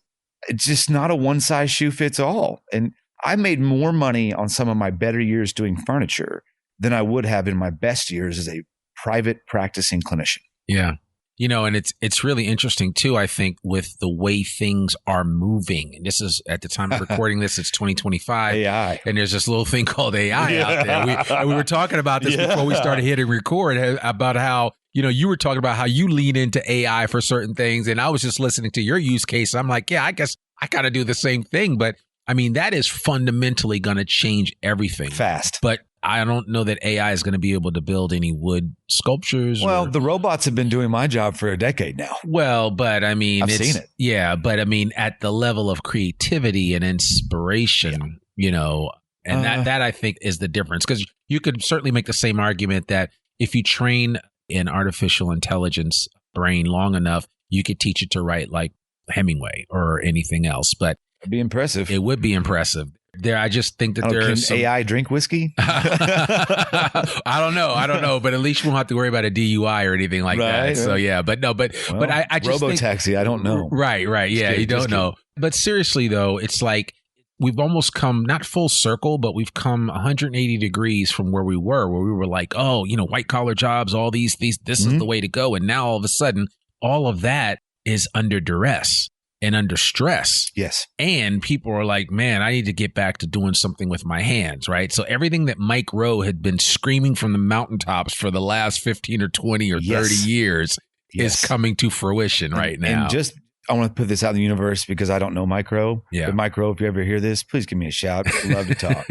it's just not a one size shoe fits all. And I made more money on some of my better years doing furniture than I would have in my best years as a private practicing clinician. Yeah. You know, and it's really interesting too, I think, with the way things are moving. And this is, at the time of recording this, it's 2025. AI. And there's this little thing called AI out there. We were talking about this before we started hitting record, about how, you know, you were talking about how you lean into AI for certain things. And I was just listening to your use case. I'm like, yeah, I guess I got to do the same thing. But I mean, that is fundamentally going to change everything. Fast. But I don't know that AI is going to be able to build any wood sculptures. Well, the robots have been doing my job for a decade now. Well, but I mean, I've seen it. Yeah, but I mean, at the level of creativity and inspiration, you know, and that I think is the difference. Because you could certainly make the same argument that if you train an artificial intelligence brain long enough, you could teach it to write like Hemingway or anything else. But it'd be impressive. It would be impressive. I just think that there is AI drink whiskey. I don't know, but at least you won't have to worry about a DUI or anything like that. So yeah, but I just robo-taxi. I don't know. Right. Yeah, you don't know. But seriously though, it's like we've almost come not full circle, but we've come 180 degrees from where we were like, oh, you know, white collar jobs, all these, this is the way to go. And now all of a sudden, all of that is under duress and under stress. Yes. And people are like, man, I need to get back to doing something with my hands, right? So everything that Mike Rowe had been screaming from the mountaintops for the last 15 or 20 or 30 years is coming to fruition right now. And just, I want to put this out in the universe because I don't know Mike Rowe. Yeah. But Mike Rowe, if you ever hear this, please give me a shout. I'd love to talk.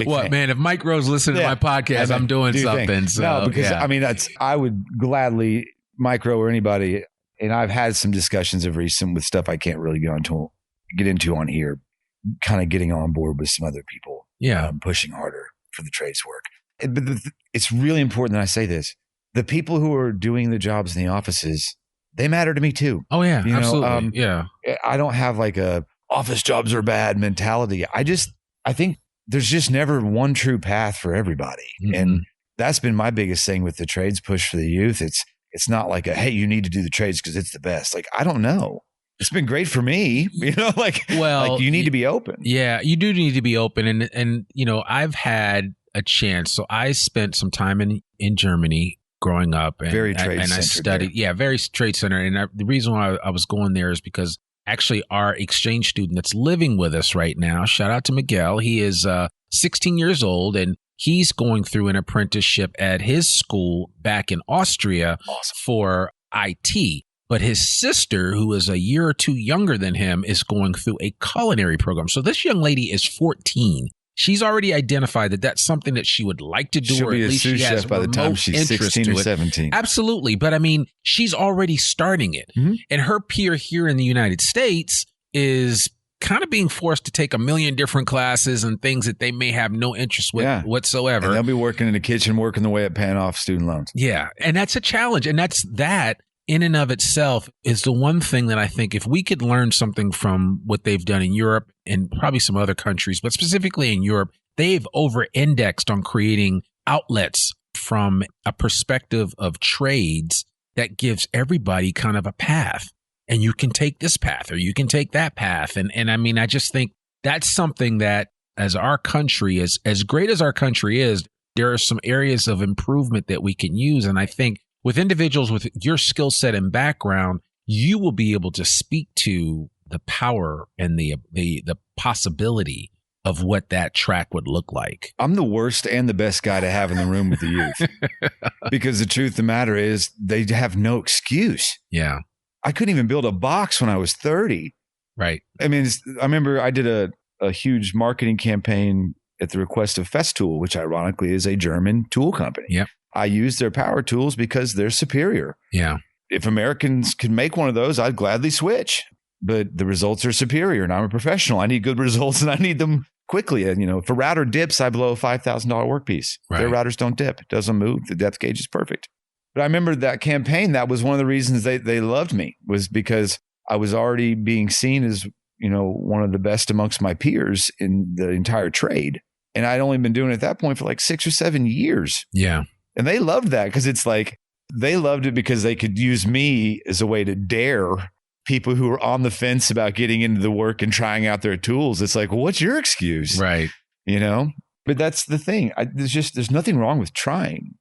What, man, if Mike Rowe's listening to my podcast, I'm doing something. So, no, because I mean, I would gladly, Mike Rowe or anybody, and I've had some discussions of recent with stuff I can't really get into on here, kind of getting on board with some other people. Yeah. Pushing harder for the trades work. But it's really important that I say this. The people who are doing the jobs in the offices, they matter to me too. Oh yeah, You know, absolutely. Yeah. I don't have like a office jobs are bad mentality. I think there's just never one true path for everybody. Mhm. And that's been my biggest thing with the trades push for the youth. It's not like hey, you need to do the trades because it's the best. Like, I don't know. It's been great for me, you know, like you need to be open. Yeah, you do need to be open. And you know, I've had a chance. So I spent some time in Germany growing up. And, Very trade and I studied. Yeah, very trade center. And the reason why I was going there is because actually our exchange student that's living with us right now, shout out to Miguel. He is 16 years old and he's going through an apprenticeship at his school back in Austria for IT. But his sister, who is a year or two younger than him, is going through a culinary program. So this young lady is 14. She's already identified that that's something that she would like to do. She'll or be at a least sous she has chef by the time she's 16 or 17. Absolutely. But I mean, she's already starting it. Mm-hmm. And her peer here in the United States is kind of being forced to take a million different classes and things that they may have no interest with whatsoever. And they'll be working in the kitchen, working their way up, paying off student loans. Yeah. And that's a challenge. And that in and of itself is the one thing that I think if we could learn something from what they've done in Europe and probably some other countries, but specifically in Europe, they've over-indexed on creating outlets from a perspective of trades that gives everybody kind of a path. And you can take this path or you can take that path. And I mean, I just think that's something that as our country, as great as our country is, there are some areas of improvement that we can use. And I think with individuals with your skill set and background, you will be able to speak to the power and the possibility of what that track would look like. I'm the worst and the best guy to have in the room with the youth because the truth of the matter is they have no excuse. Yeah. I couldn't even build a box when I was 30. Right. I mean, I remember I did a huge marketing campaign at the request of Festool, which ironically is a German tool company. Yep. I use their power tools because they're superior. Yeah. If Americans could make one of those, I'd gladly switch. But the results are superior, and I'm a professional. I need good results, and I need them quickly. And, you know, for router dips, I blow a $5,000 workpiece. Right. Their routers don't dip. It doesn't move. The depth gauge is perfect. But I remember that campaign. That was one of the reasons they loved me, was because I was already being seen as, you know, one of the best amongst my peers in the entire trade. And I'd only been doing it at that point for like 6 or 7 years. Yeah. And they loved that because it's like they loved it because they could use me as a way to dare people who were on the fence about getting into the work and trying out their tools. It's like, well, what's your excuse? Right. You know, but that's the thing. There's nothing wrong with trying.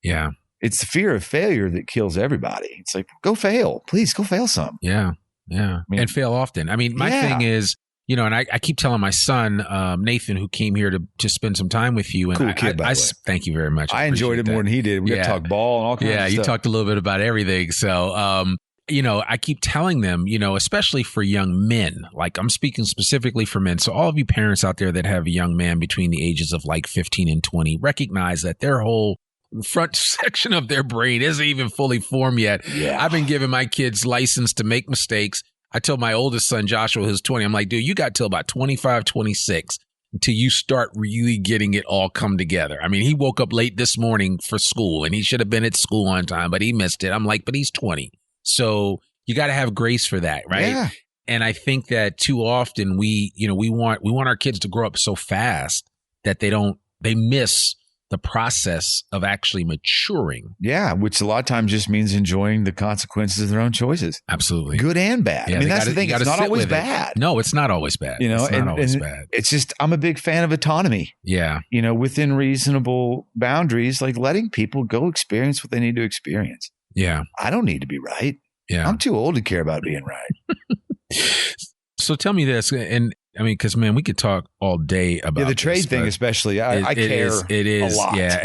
Yeah. It's the fear of failure that kills everybody. It's like, go fail. Please go fail some. Yeah. Yeah. I mean, and fail often. I mean, my thing is, you know, and I keep telling my son, Nathan, who came here to spend some time with you. And cool kid, by the way. Thank you very much. I enjoyed it more than he did. We got to talk ball and all kinds of stuff. Yeah, you talked a little bit about everything. So, you know, I keep telling them, you know, especially for young men, like I'm speaking specifically for men. So all of you parents out there that have a young man between the ages of like 15 and 20, recognize that their whole front section of their brain isn't even fully formed yet. Yeah. I've been giving my kids license to make mistakes. I told my oldest son, Joshua, who's 20, I'm like, dude, you got till about 25, 26 until you start really getting it all come together. I mean, he woke up late this morning for school and he should have been at school on time, but he missed it. I'm like, but he's 20. So you got to have grace for that. Right. Yeah. And I think that too often we want our kids to grow up so fast that they miss the process of actually maturing. Yeah, which a lot of times just means enjoying the consequences of their own choices. Absolutely. Good and bad. Yeah, I mean, that's the thing. It's not always bad. No, it's not always bad. You know, it's not always bad. It's just, I'm a big fan of autonomy. Yeah. You know, within reasonable boundaries, like letting people go experience what they need to experience. Yeah. I don't need to be right. Yeah. I'm too old to care about being right. So tell me this, and I mean, because man, we could talk all day about the trade thing, especially. I care a lot. Yeah,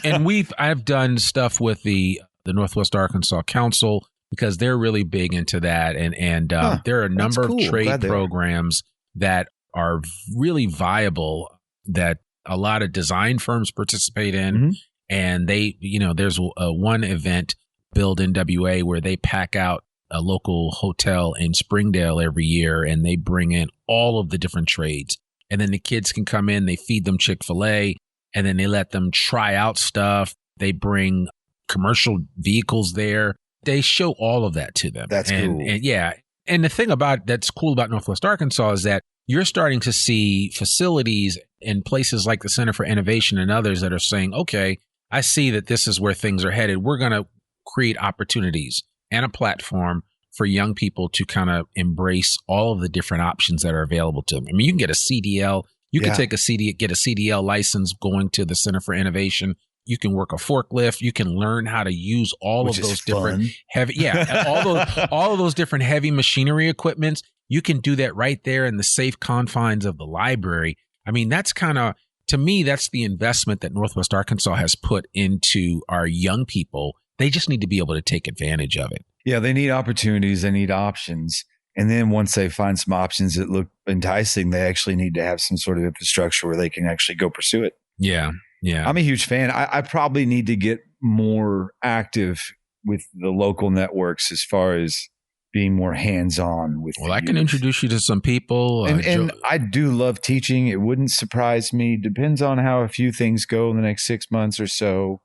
and I've done stuff with the Northwest Arkansas Council because they're really big into that, and there are a number of trade programs that are really viable that a lot of design firms participate in, Mm-hmm. and they, you know, there's one event, Build NWA, where they pack out a local hotel in Springdale every year and they bring in all of the different trades. And then the kids can come in, they feed them Chick-fil-A, and then they let them try out stuff. They bring commercial vehicles there. they show all of that to them. That's cool. And yeah. And the thing that's cool about Northwest Arkansas is that you're starting to see facilities in places like the Center for Innovation and others that are saying, okay, I see that this is where things are headed. We're going to create opportunities and a platform for young people to kind of embrace all of the different options that are available to them. I mean, you can get a CDL. You can get a CDL license going to the Center for Innovation. You can work a forklift. You can learn how to use all of those different heavy, all of those different heavy machinery equipments. You can do that right there in the safe confines of the library. I mean, that's kind of, to me, that's the investment that Northwest Arkansas has put into our young people. They just need to be able to take advantage of it. Yeah, they need opportunities. They need options. And then once they find some options that look enticing, they actually need to have some sort of infrastructure where they can actually go pursue it. Yeah. Yeah. I'm a huge fan. I probably need to get more active with the local networks as far as being more hands-on with. Well, I can introduce you to some people. And I do love teaching. It wouldn't surprise me. Depends on how a few things go in the next 6 months or so.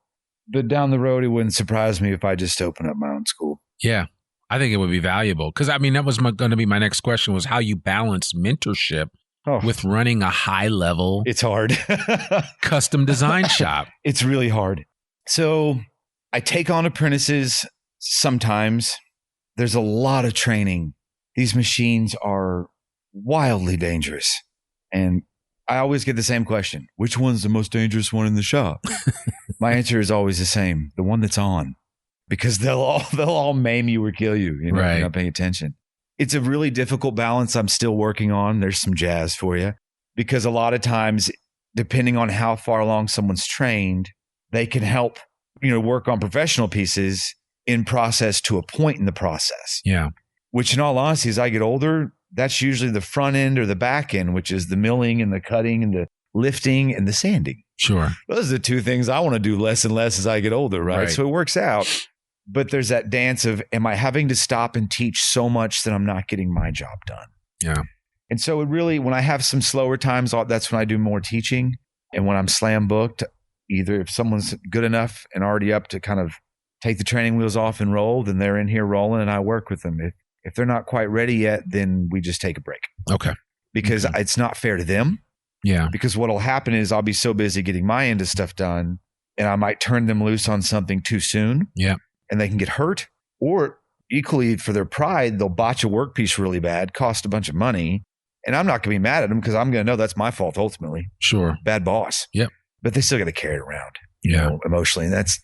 But down the road, it wouldn't surprise me if I just open up my own school. Yeah. I think it would be valuable because, I mean, that was going to be my next question, was how you balance mentorship with running a high level. It's hard. Custom design shop. It's really hard. So I take on apprentices sometimes. There's a lot of training. These machines are wildly dangerous. And I always get the same question. Which one's the most dangerous one in the shop? My answer is always the same. The one that's on. Because they'll all maim you or kill you, if you're not paying attention. It's a really difficult balance I'm still working on. There's some jazz for you. Because a lot of times, depending on how far along someone's trained, they can help, work on professional pieces in process to a point in the process. Yeah. Which in all honesty, as I get older, that's usually the front end or the back end, which is the milling and the cutting and the lifting and the sanding. Sure. Those are the two things I want to do less and less as I get older, right? So it works out. But there's that dance of, am I having to stop and teach so much that I'm not getting my job done? Yeah. And so it really, when I have some slower times, that's when I do more teaching. And when I'm slam booked, either if someone's good enough and already up to kind of take the training wheels off and roll, then they're in here rolling and I work with them. If they're not quite ready yet, then we just take a break. Okay. Because it's not fair to them. Yeah. Because what'll happen is I'll be so busy getting my end of stuff done and I might turn them loose on something too soon. Yeah. And they can get hurt, or equally for their pride, they'll botch a work piece really bad, cost a bunch of money. And I'm not going to be mad at them because I'm going to know that's my fault ultimately. Sure. Bad boss. Yep. But they still got to carry it around, emotionally. And that's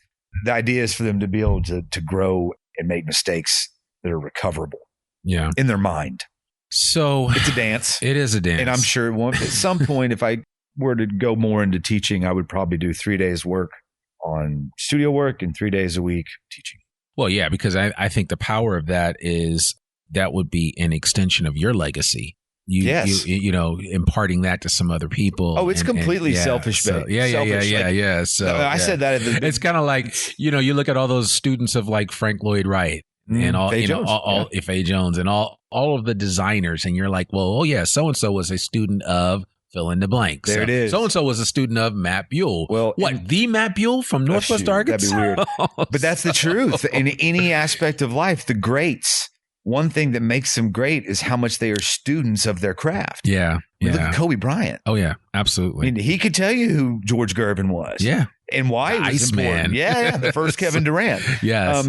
the idea, is for them to be able to grow and make mistakes that are recoverable. Yeah. In their mind. So it's a dance. It is a dance. And I'm sure at some point, if I were to go more into teaching, I would probably do 3 days work on studio work and 3 days a week teaching. Well, yeah, because I think the power of that is that would be an extension of your legacy. Imparting that to some other people. Oh, it's completely selfish. So, yeah. So I said that. It's kind of like, you look at all those students of like Frank Lloyd Wright and all, Faye Jones and all of the designers. And you're like, well, so-and-so was a student of fill in the blank. There it is. So-and-so was a student of Matt Buell. Well, the Matt Buell from Northwest Arkansas? That'd be weird. But that's the truth. In any aspect of life, the greats, one thing that makes them great is how much they are students of their craft. Yeah. Look at Kobe Bryant. Oh, yeah. Absolutely. I mean, he could tell you who George Gervin was. Yeah. And why it was important. Yeah. The first Kevin Durant. Yes.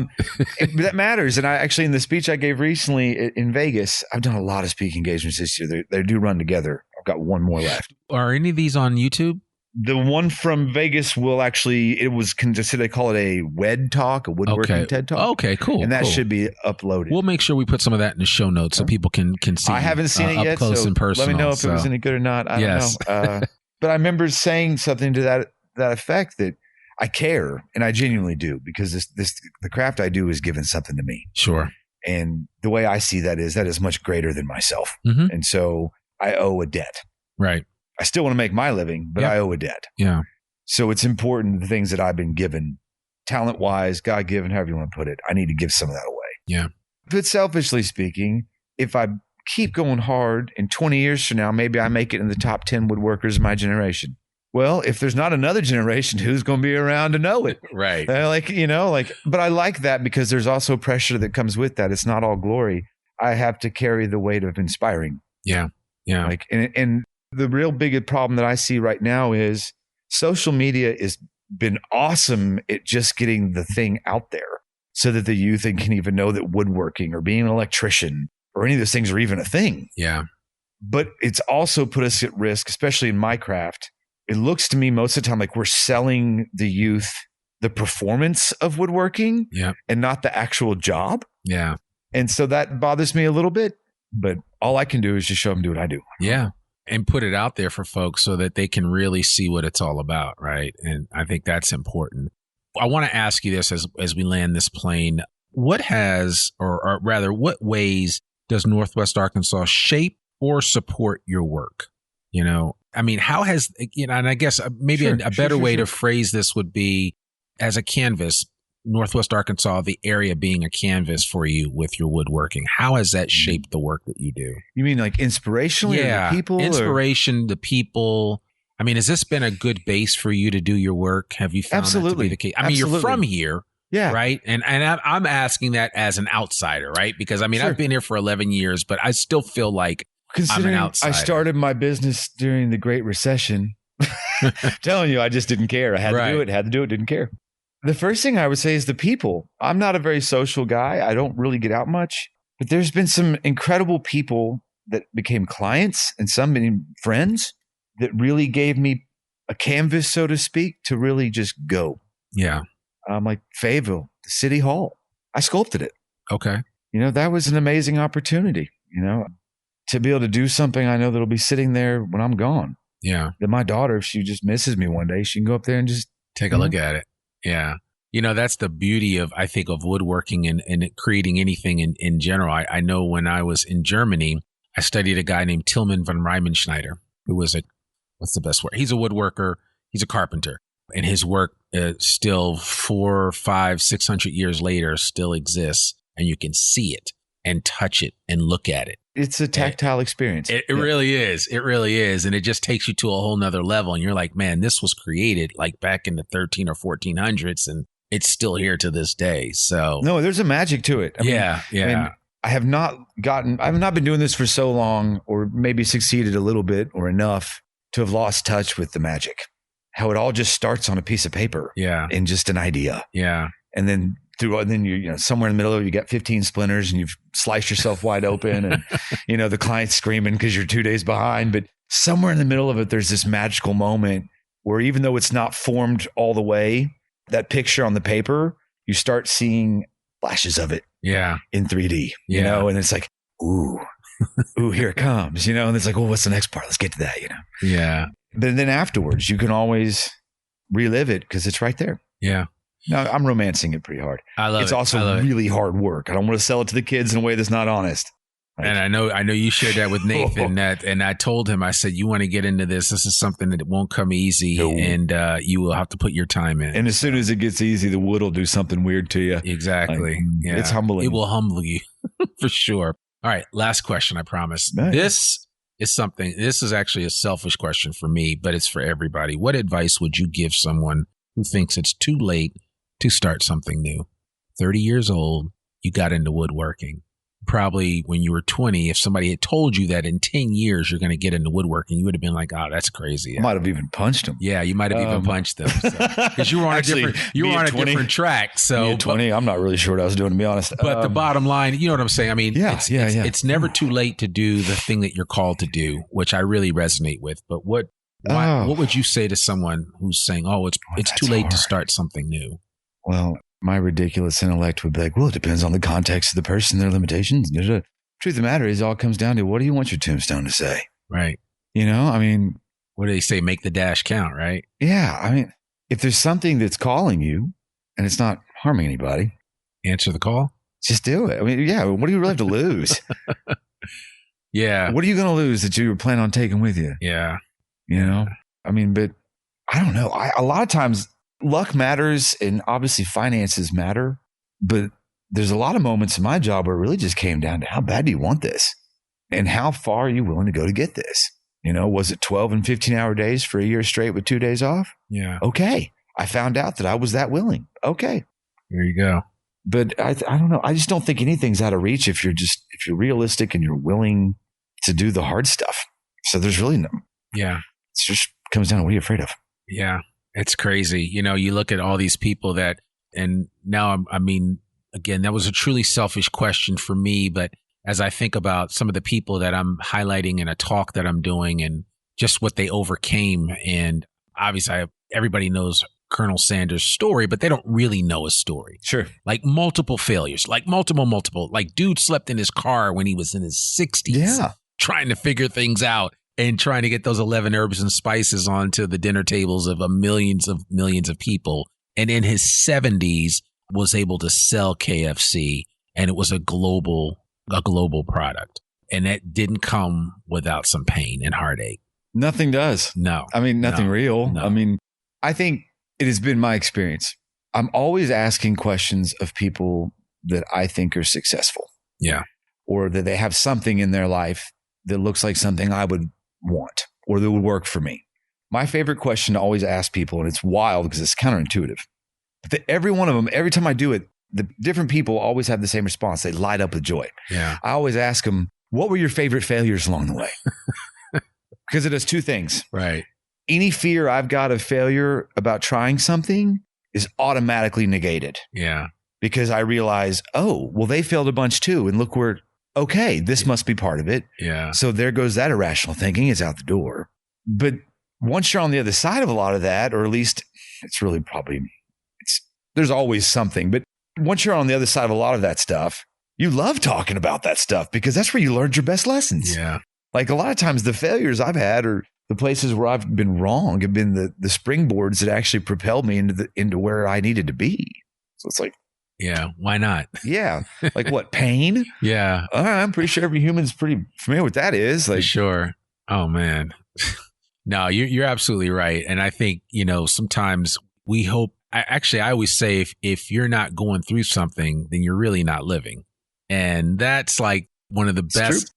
That matters. And I actually, in the speech I gave recently in Vegas, I've done a lot of speaking engagements this year. They do run together. I've got one more left. Are any of these on YouTube? The one from Vegas will actually, they call it a WED Talk, a Woodworking TED Talk. Okay, cool. And that should be uploaded. We'll make sure we put some of that in the show notes so people can see. I haven't seen it yet, close so and personal, let me know if it was any good or not. I don't know. But I remember saying something to that effect, that I care, and I genuinely do, because the craft I do is giving something to me. Sure. And the way I see that is much greater than myself. Mm-hmm. And so I owe a debt. Right. I still want to make my living, but I owe a debt. Yeah. So it's important, the things that I've been given, talent-wise, God-given, however you want to put it, I need to give some of that away. Yeah. But selfishly speaking, if I keep going hard, in 20 years from now, maybe I make it in the top 10 woodworkers of my generation. well, if there's not another generation, who's going to be around to know it? Right. But I like that because there's also pressure that comes with that. It's not all glory. I have to carry the weight of inspiring. Yeah. Yeah. And the real big problem that I see right now is social media has been awesome at just getting the thing out there so that the youth can even know that woodworking or being an electrician or any of those things are even a thing. Yeah. But it's also put us at risk, especially in my craft. It looks to me most of the time like we're selling the youth the performance of woodworking and not the actual job. Yeah. And so that bothers me a little bit, but all I can do is just show them do what I do. Yeah. And put it out there for folks so that they can really see what it's all about. Right. And I think that's important. I want to ask you this as we land this plane. What has, or rather, what ways does Northwest Arkansas shape or support your work? You know, I mean, how has, and I guess maybe a better way to phrase this would be as a canvas, Northwest Arkansas, the area being a canvas for you with your woodworking. How has that shaped the work that you do? You mean like inspirationally? Yeah. Or the people? Inspiration, the people. I mean, has this been a good base for you to do your work? Have you found that to be the case? I mean, you're from here. Yeah. Right. And I'm asking that as an outsider, right? Because I mean, I've been here for 11 years, but I still feel like I'm an outsider. I started my business during the Great Recession. Telling you, I just didn't care. I had to do it, didn't care. The first thing I would say is the people. I'm not a very social guy. I don't really get out much, but there's been some incredible people that became clients and some friends that really gave me a canvas, so to speak, to really just go. Yeah. Like Fayetteville, the City Hall. I sculpted it. Okay. You know, that was an amazing opportunity, you know, to be able to do something I know that'll be sitting there when I'm gone. Yeah. That my daughter, if she just misses me one day, she can go up there and just take a look at it. Yeah. You know, that's the beauty of, I think, of woodworking and creating anything in general. I know when I was in Germany, I studied a guy named Tilman von Riemenschneider, who was what's the best word? He's a woodworker. He's a carpenter. And his work still 400, 500, 600 years later still exists. And you can see it and touch it and look at it. It's a tactile experience. It really is. It really is. And it just takes you to a whole nother level. And you're like, man, this was created like back in the 13 or 1400s. And it's still here to this day. So no, there's a magic to it. I mean, I have not been doing this for so long, or maybe succeeded a little bit or enough to have lost touch with the magic. How it all just starts on a piece of paper. Yeah. And just an idea. Yeah. And then you somewhere in the middle, you got 15 splinters and you've sliced yourself wide open and, you know, the client's screaming because you're 2 days behind. But somewhere in the middle of it, there's this magical moment where even though it's not formed all the way, that picture on the paper, you start seeing flashes of it. Yeah. In 3D, you know, and it's like, ooh, here it comes, you know, and it's like, well, what's the next part? Let's get to that, you know? Yeah. But then afterwards, you can always relive it because it's right there. Yeah. No, I'm romancing it pretty hard. I love it. It's also really hard work. I don't want to sell it to the kids in a way that's not honest. Like, and I know you shared that with Nathan. And I told him, I said, you want to get into this. This is something that won't come easy, and you will have to put your time in. And as soon as it gets easy, the wood will do something weird to you. Exactly. Like, it's humbling. It will humble you for sure. All right. Last question, I promise. Nice. This is actually a selfish question for me, but it's for everybody. What advice would you give someone who thinks it's too late to start something new? 30 years old, you got into woodworking. Probably when you were 20, if somebody had told you that in 10 years you're going to get into woodworking, you would have been like, oh, that's crazy. I might have even punched them. Yeah, you might have even punched them. Because you were on a different track. So 20, I'm not really sure what I was doing, to be honest. But the bottom line, you know what I'm saying? I mean, it's never too late to do the thing that you're called to do, which I really resonate with. But what would you say to someone who's saying, it's too late to start something new? Well, my ridiculous intellect would be like, well, it depends on the context of the person, their limitations. Truth of the matter is, it all comes down to, what do you want your tombstone to say? Right. You know, I mean, what do they say? Make the dash count, right? Yeah. I mean, if there's something that's calling you and it's not harming anybody, answer the call. Just do it. I mean, yeah. What do you really have to lose? Yeah. What are you going to lose that you were planning on taking with you? Yeah. You know, I mean, but I don't know. A lot of times, luck matters and obviously finances matter, but there's a lot of moments in my job where it really just came down to how bad do you want this and how far are you willing to go to get this? Was it 12 and 15-hour days for a year straight with 2 days off? Yeah. Okay. I found out that I was that willing. Okay. There you go. But I don't know. I just don't think anything's out of reach if you're realistic and you're willing to do the hard stuff. So there's really no. Yeah. It just comes down to what are you afraid of? Yeah. It's crazy. You look at all these people and now again, that was a truly selfish question for me. But as I think about some of the people that I'm highlighting in a talk that I'm doing and just what they overcame, and obviously everybody knows Colonel Sanders' story, but they don't really know his story. Sure. Like multiple failures, like multiple, like dude slept in his car when he was in his 60s, trying to figure things out and trying to get those 11 herbs and spices onto the dinner tables of millions of people. And in his 70s was able to sell KFC, and it was a global product. And that didn't come without some pain and heartache. Nothing does. No. Nothing real. No. I think it has been my experience. I'm always asking questions of people that I think are successful. Yeah. Or that they have something in their life that looks like something I would want or that would work for me. My favorite question to always ask people, and it's wild because it's counterintuitive, but every one of them, every time I do it, the different people always have the same response. They light up with joy. Yeah. I always ask them, what were your favorite failures along the way? Because it does two things. Right. Any fear I've got of failure about trying something is automatically negated. Yeah. Because I realize, they failed a bunch too. And look where, this must be part of it. Yeah. So there goes that irrational thinking. It's out the door. But once you're on the other side of a lot of that, or at least it's really there's always something. But once you're on the other side of a lot of that stuff, you love talking about that stuff because that's where you learned your best lessons. Yeah. Like a lot of times the failures I've had or the places where I've been wrong have been the springboards that actually propelled me into where I needed to be. So it's like, yeah, why not? Yeah. Like what? Pain? Yeah. I'm pretty sure every human's pretty familiar with that is. Like, sure. Oh man. No, you're absolutely right. And I think, sometimes we hope, I always say if you're not going through something, then you're really not living. And that's like one of the best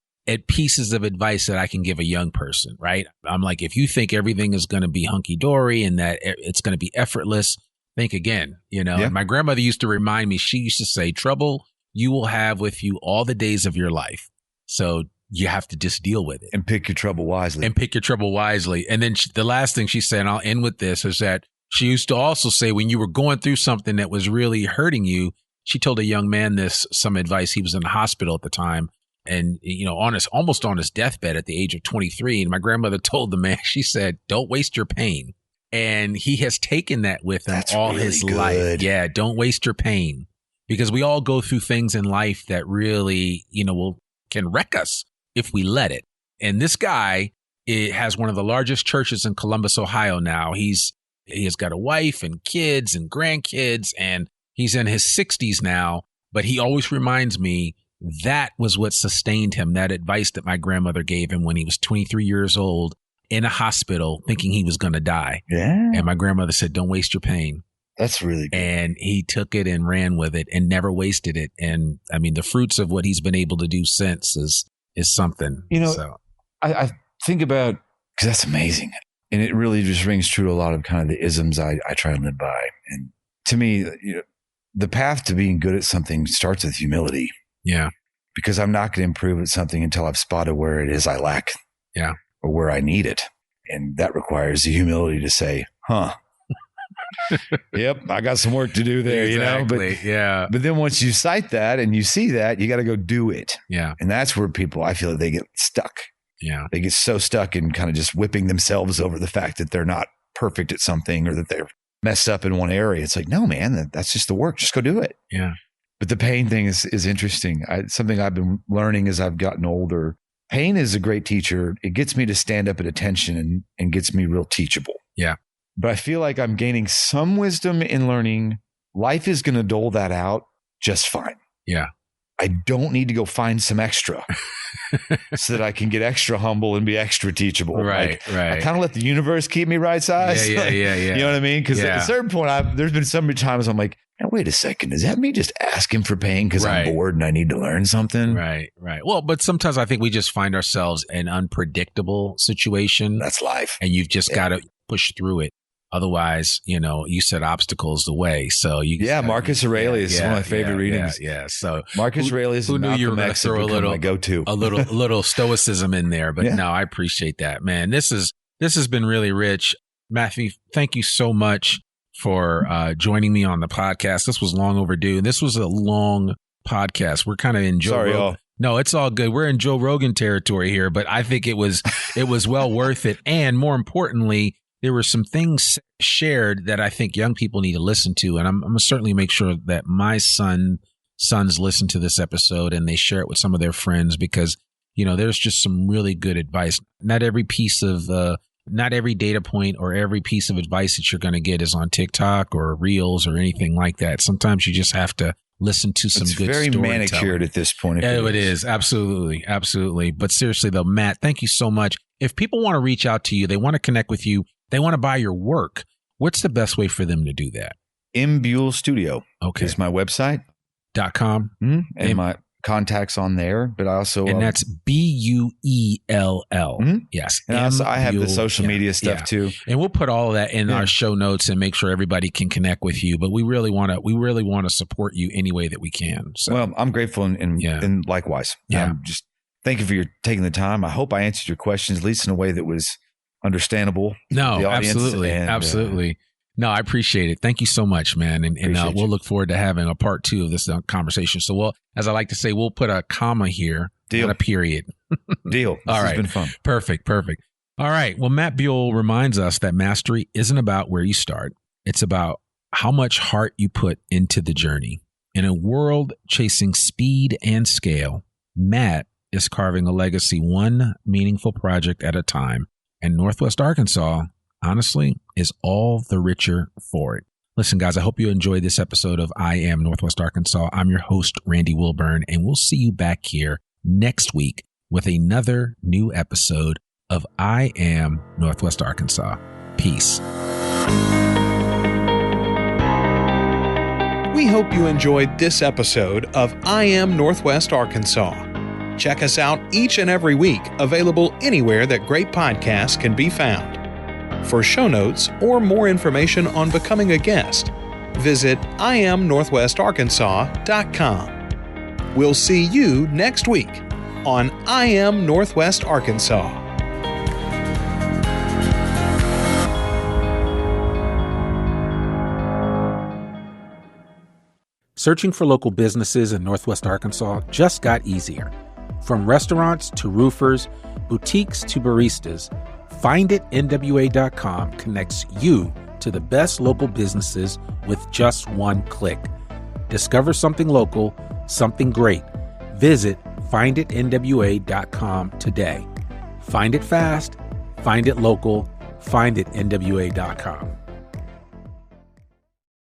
pieces of advice that I can give a young person, right? I'm like, if you think everything is going to be hunky dory and that it's going to be effortless, think again, Yeah. And my grandmother used to remind me, she used to say, trouble you will have with you all the days of your life. So you have to just deal with it. And pick your trouble wisely. And then the last thing she said, and I'll end with this, is that she used to also say when you were going through something that was really hurting you, she told a young man some advice. He was in the hospital at the time and, almost on his deathbed at the age of 23. And my grandmother told the man, she said, don't waste your pain. And he has taken that with him all really his life. Yeah. Don't waste your pain, because we all go through things in life that really, can wreck us if we let it. And this guy has one of the largest churches in Columbus, Ohio now. He has got a wife and kids and grandkids, and he's in his 60s now, but he always reminds me that was what sustained him, that advice that my grandmother gave him when he was 23 years old in a hospital thinking he was going to die. Yeah. And my grandmother said, don't waste your pain. That's really good. And he took it and ran with it and never wasted it. And the fruits of what he's been able to do since is something. I think about, because that's amazing. And it really just rings true to a lot of kind of the isms I try and live by. And to me, the path to being good at something starts with humility. Yeah. Because I'm not going to improve at something until I've spotted where it is I lack. Yeah. Or where I need it. And that requires the humility to say, yep, I got some work to do there, Exactly. But then once you cite that and you see that, you got to go do it. Yeah. And that's where people, I feel like they get stuck. Yeah. They get so stuck in kind of just whipping themselves over the fact that they're not perfect at something or that they're messed up in one area. It's like, no, man, that's just the work. Just go do it. Yeah. But the pain thing is interesting. Something I've been learning as I've gotten older. Pain is a great teacher. It gets me to stand up at attention and gets me real teachable. Yeah. But I feel like I'm gaining some wisdom in learning life is going to dole that out just fine. Yeah. I don't need to go find some extra so that I can get extra humble and be extra teachable. Right. I kind of let the universe keep me right size. Yeah. You know what I mean? Because at a certain point, there's been so many times I'm like, now, wait a second. Is that me just asking for pain because Right. I'm bored and I need to learn something? Right. Well, but sometimes I think we just find ourselves in an unpredictable situation, That's life. and you've just got to push through it. Otherwise, you set obstacles the way. So Marcus Aurelius is one of my favorite readings. Yeah. So Marcus Aurelius who and knew you were Malcolm going to X have throw become my go-to. a little stoicism in there? But no, I appreciate that, man. This has been really rich. Matthew, thank you so much for joining me on the podcast. This was long overdue. This was a long podcast. We're kind of in Joe Rogan. No, it's all good. We're in Joe Rogan territory here, but I think it was well worth it. And more importantly, there were some things shared that I think young people need to listen to. And I'm going to certainly make sure that my sons listen to this episode and they share it with some of their friends, because, there's just some really good advice. Not every data point or every piece of advice that you're going to get is on TikTok or Reels or anything like that. Sometimes you just have to listen to some good storytelling. It's very manicured at this point. Yeah, it is. Absolutely. Absolutely. But seriously though, Matt, thank you so much. If people want to reach out to you, they want to connect with you, they want to buy your work, what's the best way for them to do that? M. Buell Studio. Okay. Is my website. .com. Mm-hmm. And my contacts on there, but I also and that's Buell. Mm-hmm. Yes, and also I have the social media stuff too, and we'll put all of that in our show notes and make sure everybody can connect with you. But we really want to support you any way that we can. So. Well, I'm grateful and likewise. Just thank you for taking the time. I hope I answered your questions at least in a way that was understandable. No, to the audience. Absolutely. No, I appreciate it. Thank you so much, man. And we'll look forward to having a part 2 of this conversation. So as I like to say, we'll put a comma here, not a period. Deal. This has been fun. Perfect. All right. Well, Matt Buell reminds us that mastery isn't about where you start. It's about how much heart you put into the journey. In a world chasing speed and scale, Matt is carving a legacy one meaningful project at a time. And Northwest Arkansas, honestly, is all the richer for it. Listen, guys, I hope you enjoyed this episode of I Am Northwest Arkansas. I'm your host, Randy Wilburn, and we'll see you back here next week with another new episode of I Am Northwest Arkansas. Peace. We hope you enjoyed this episode of I Am Northwest Arkansas. Check us out each and every week, available anywhere that great podcasts can be found. For show notes or more information on becoming a guest, visit IamNorthwestArkansas.com. We'll see you next week on I Am Northwest Arkansas. Searching for local businesses in Northwest Arkansas just got easier. From restaurants to roofers, boutiques to baristas, FindItNWA.com connects you to the best local businesses with just one click. Discover something local, something great. Visit FindItNWA.com today. Find it fast, find it local, FindItNWA.com.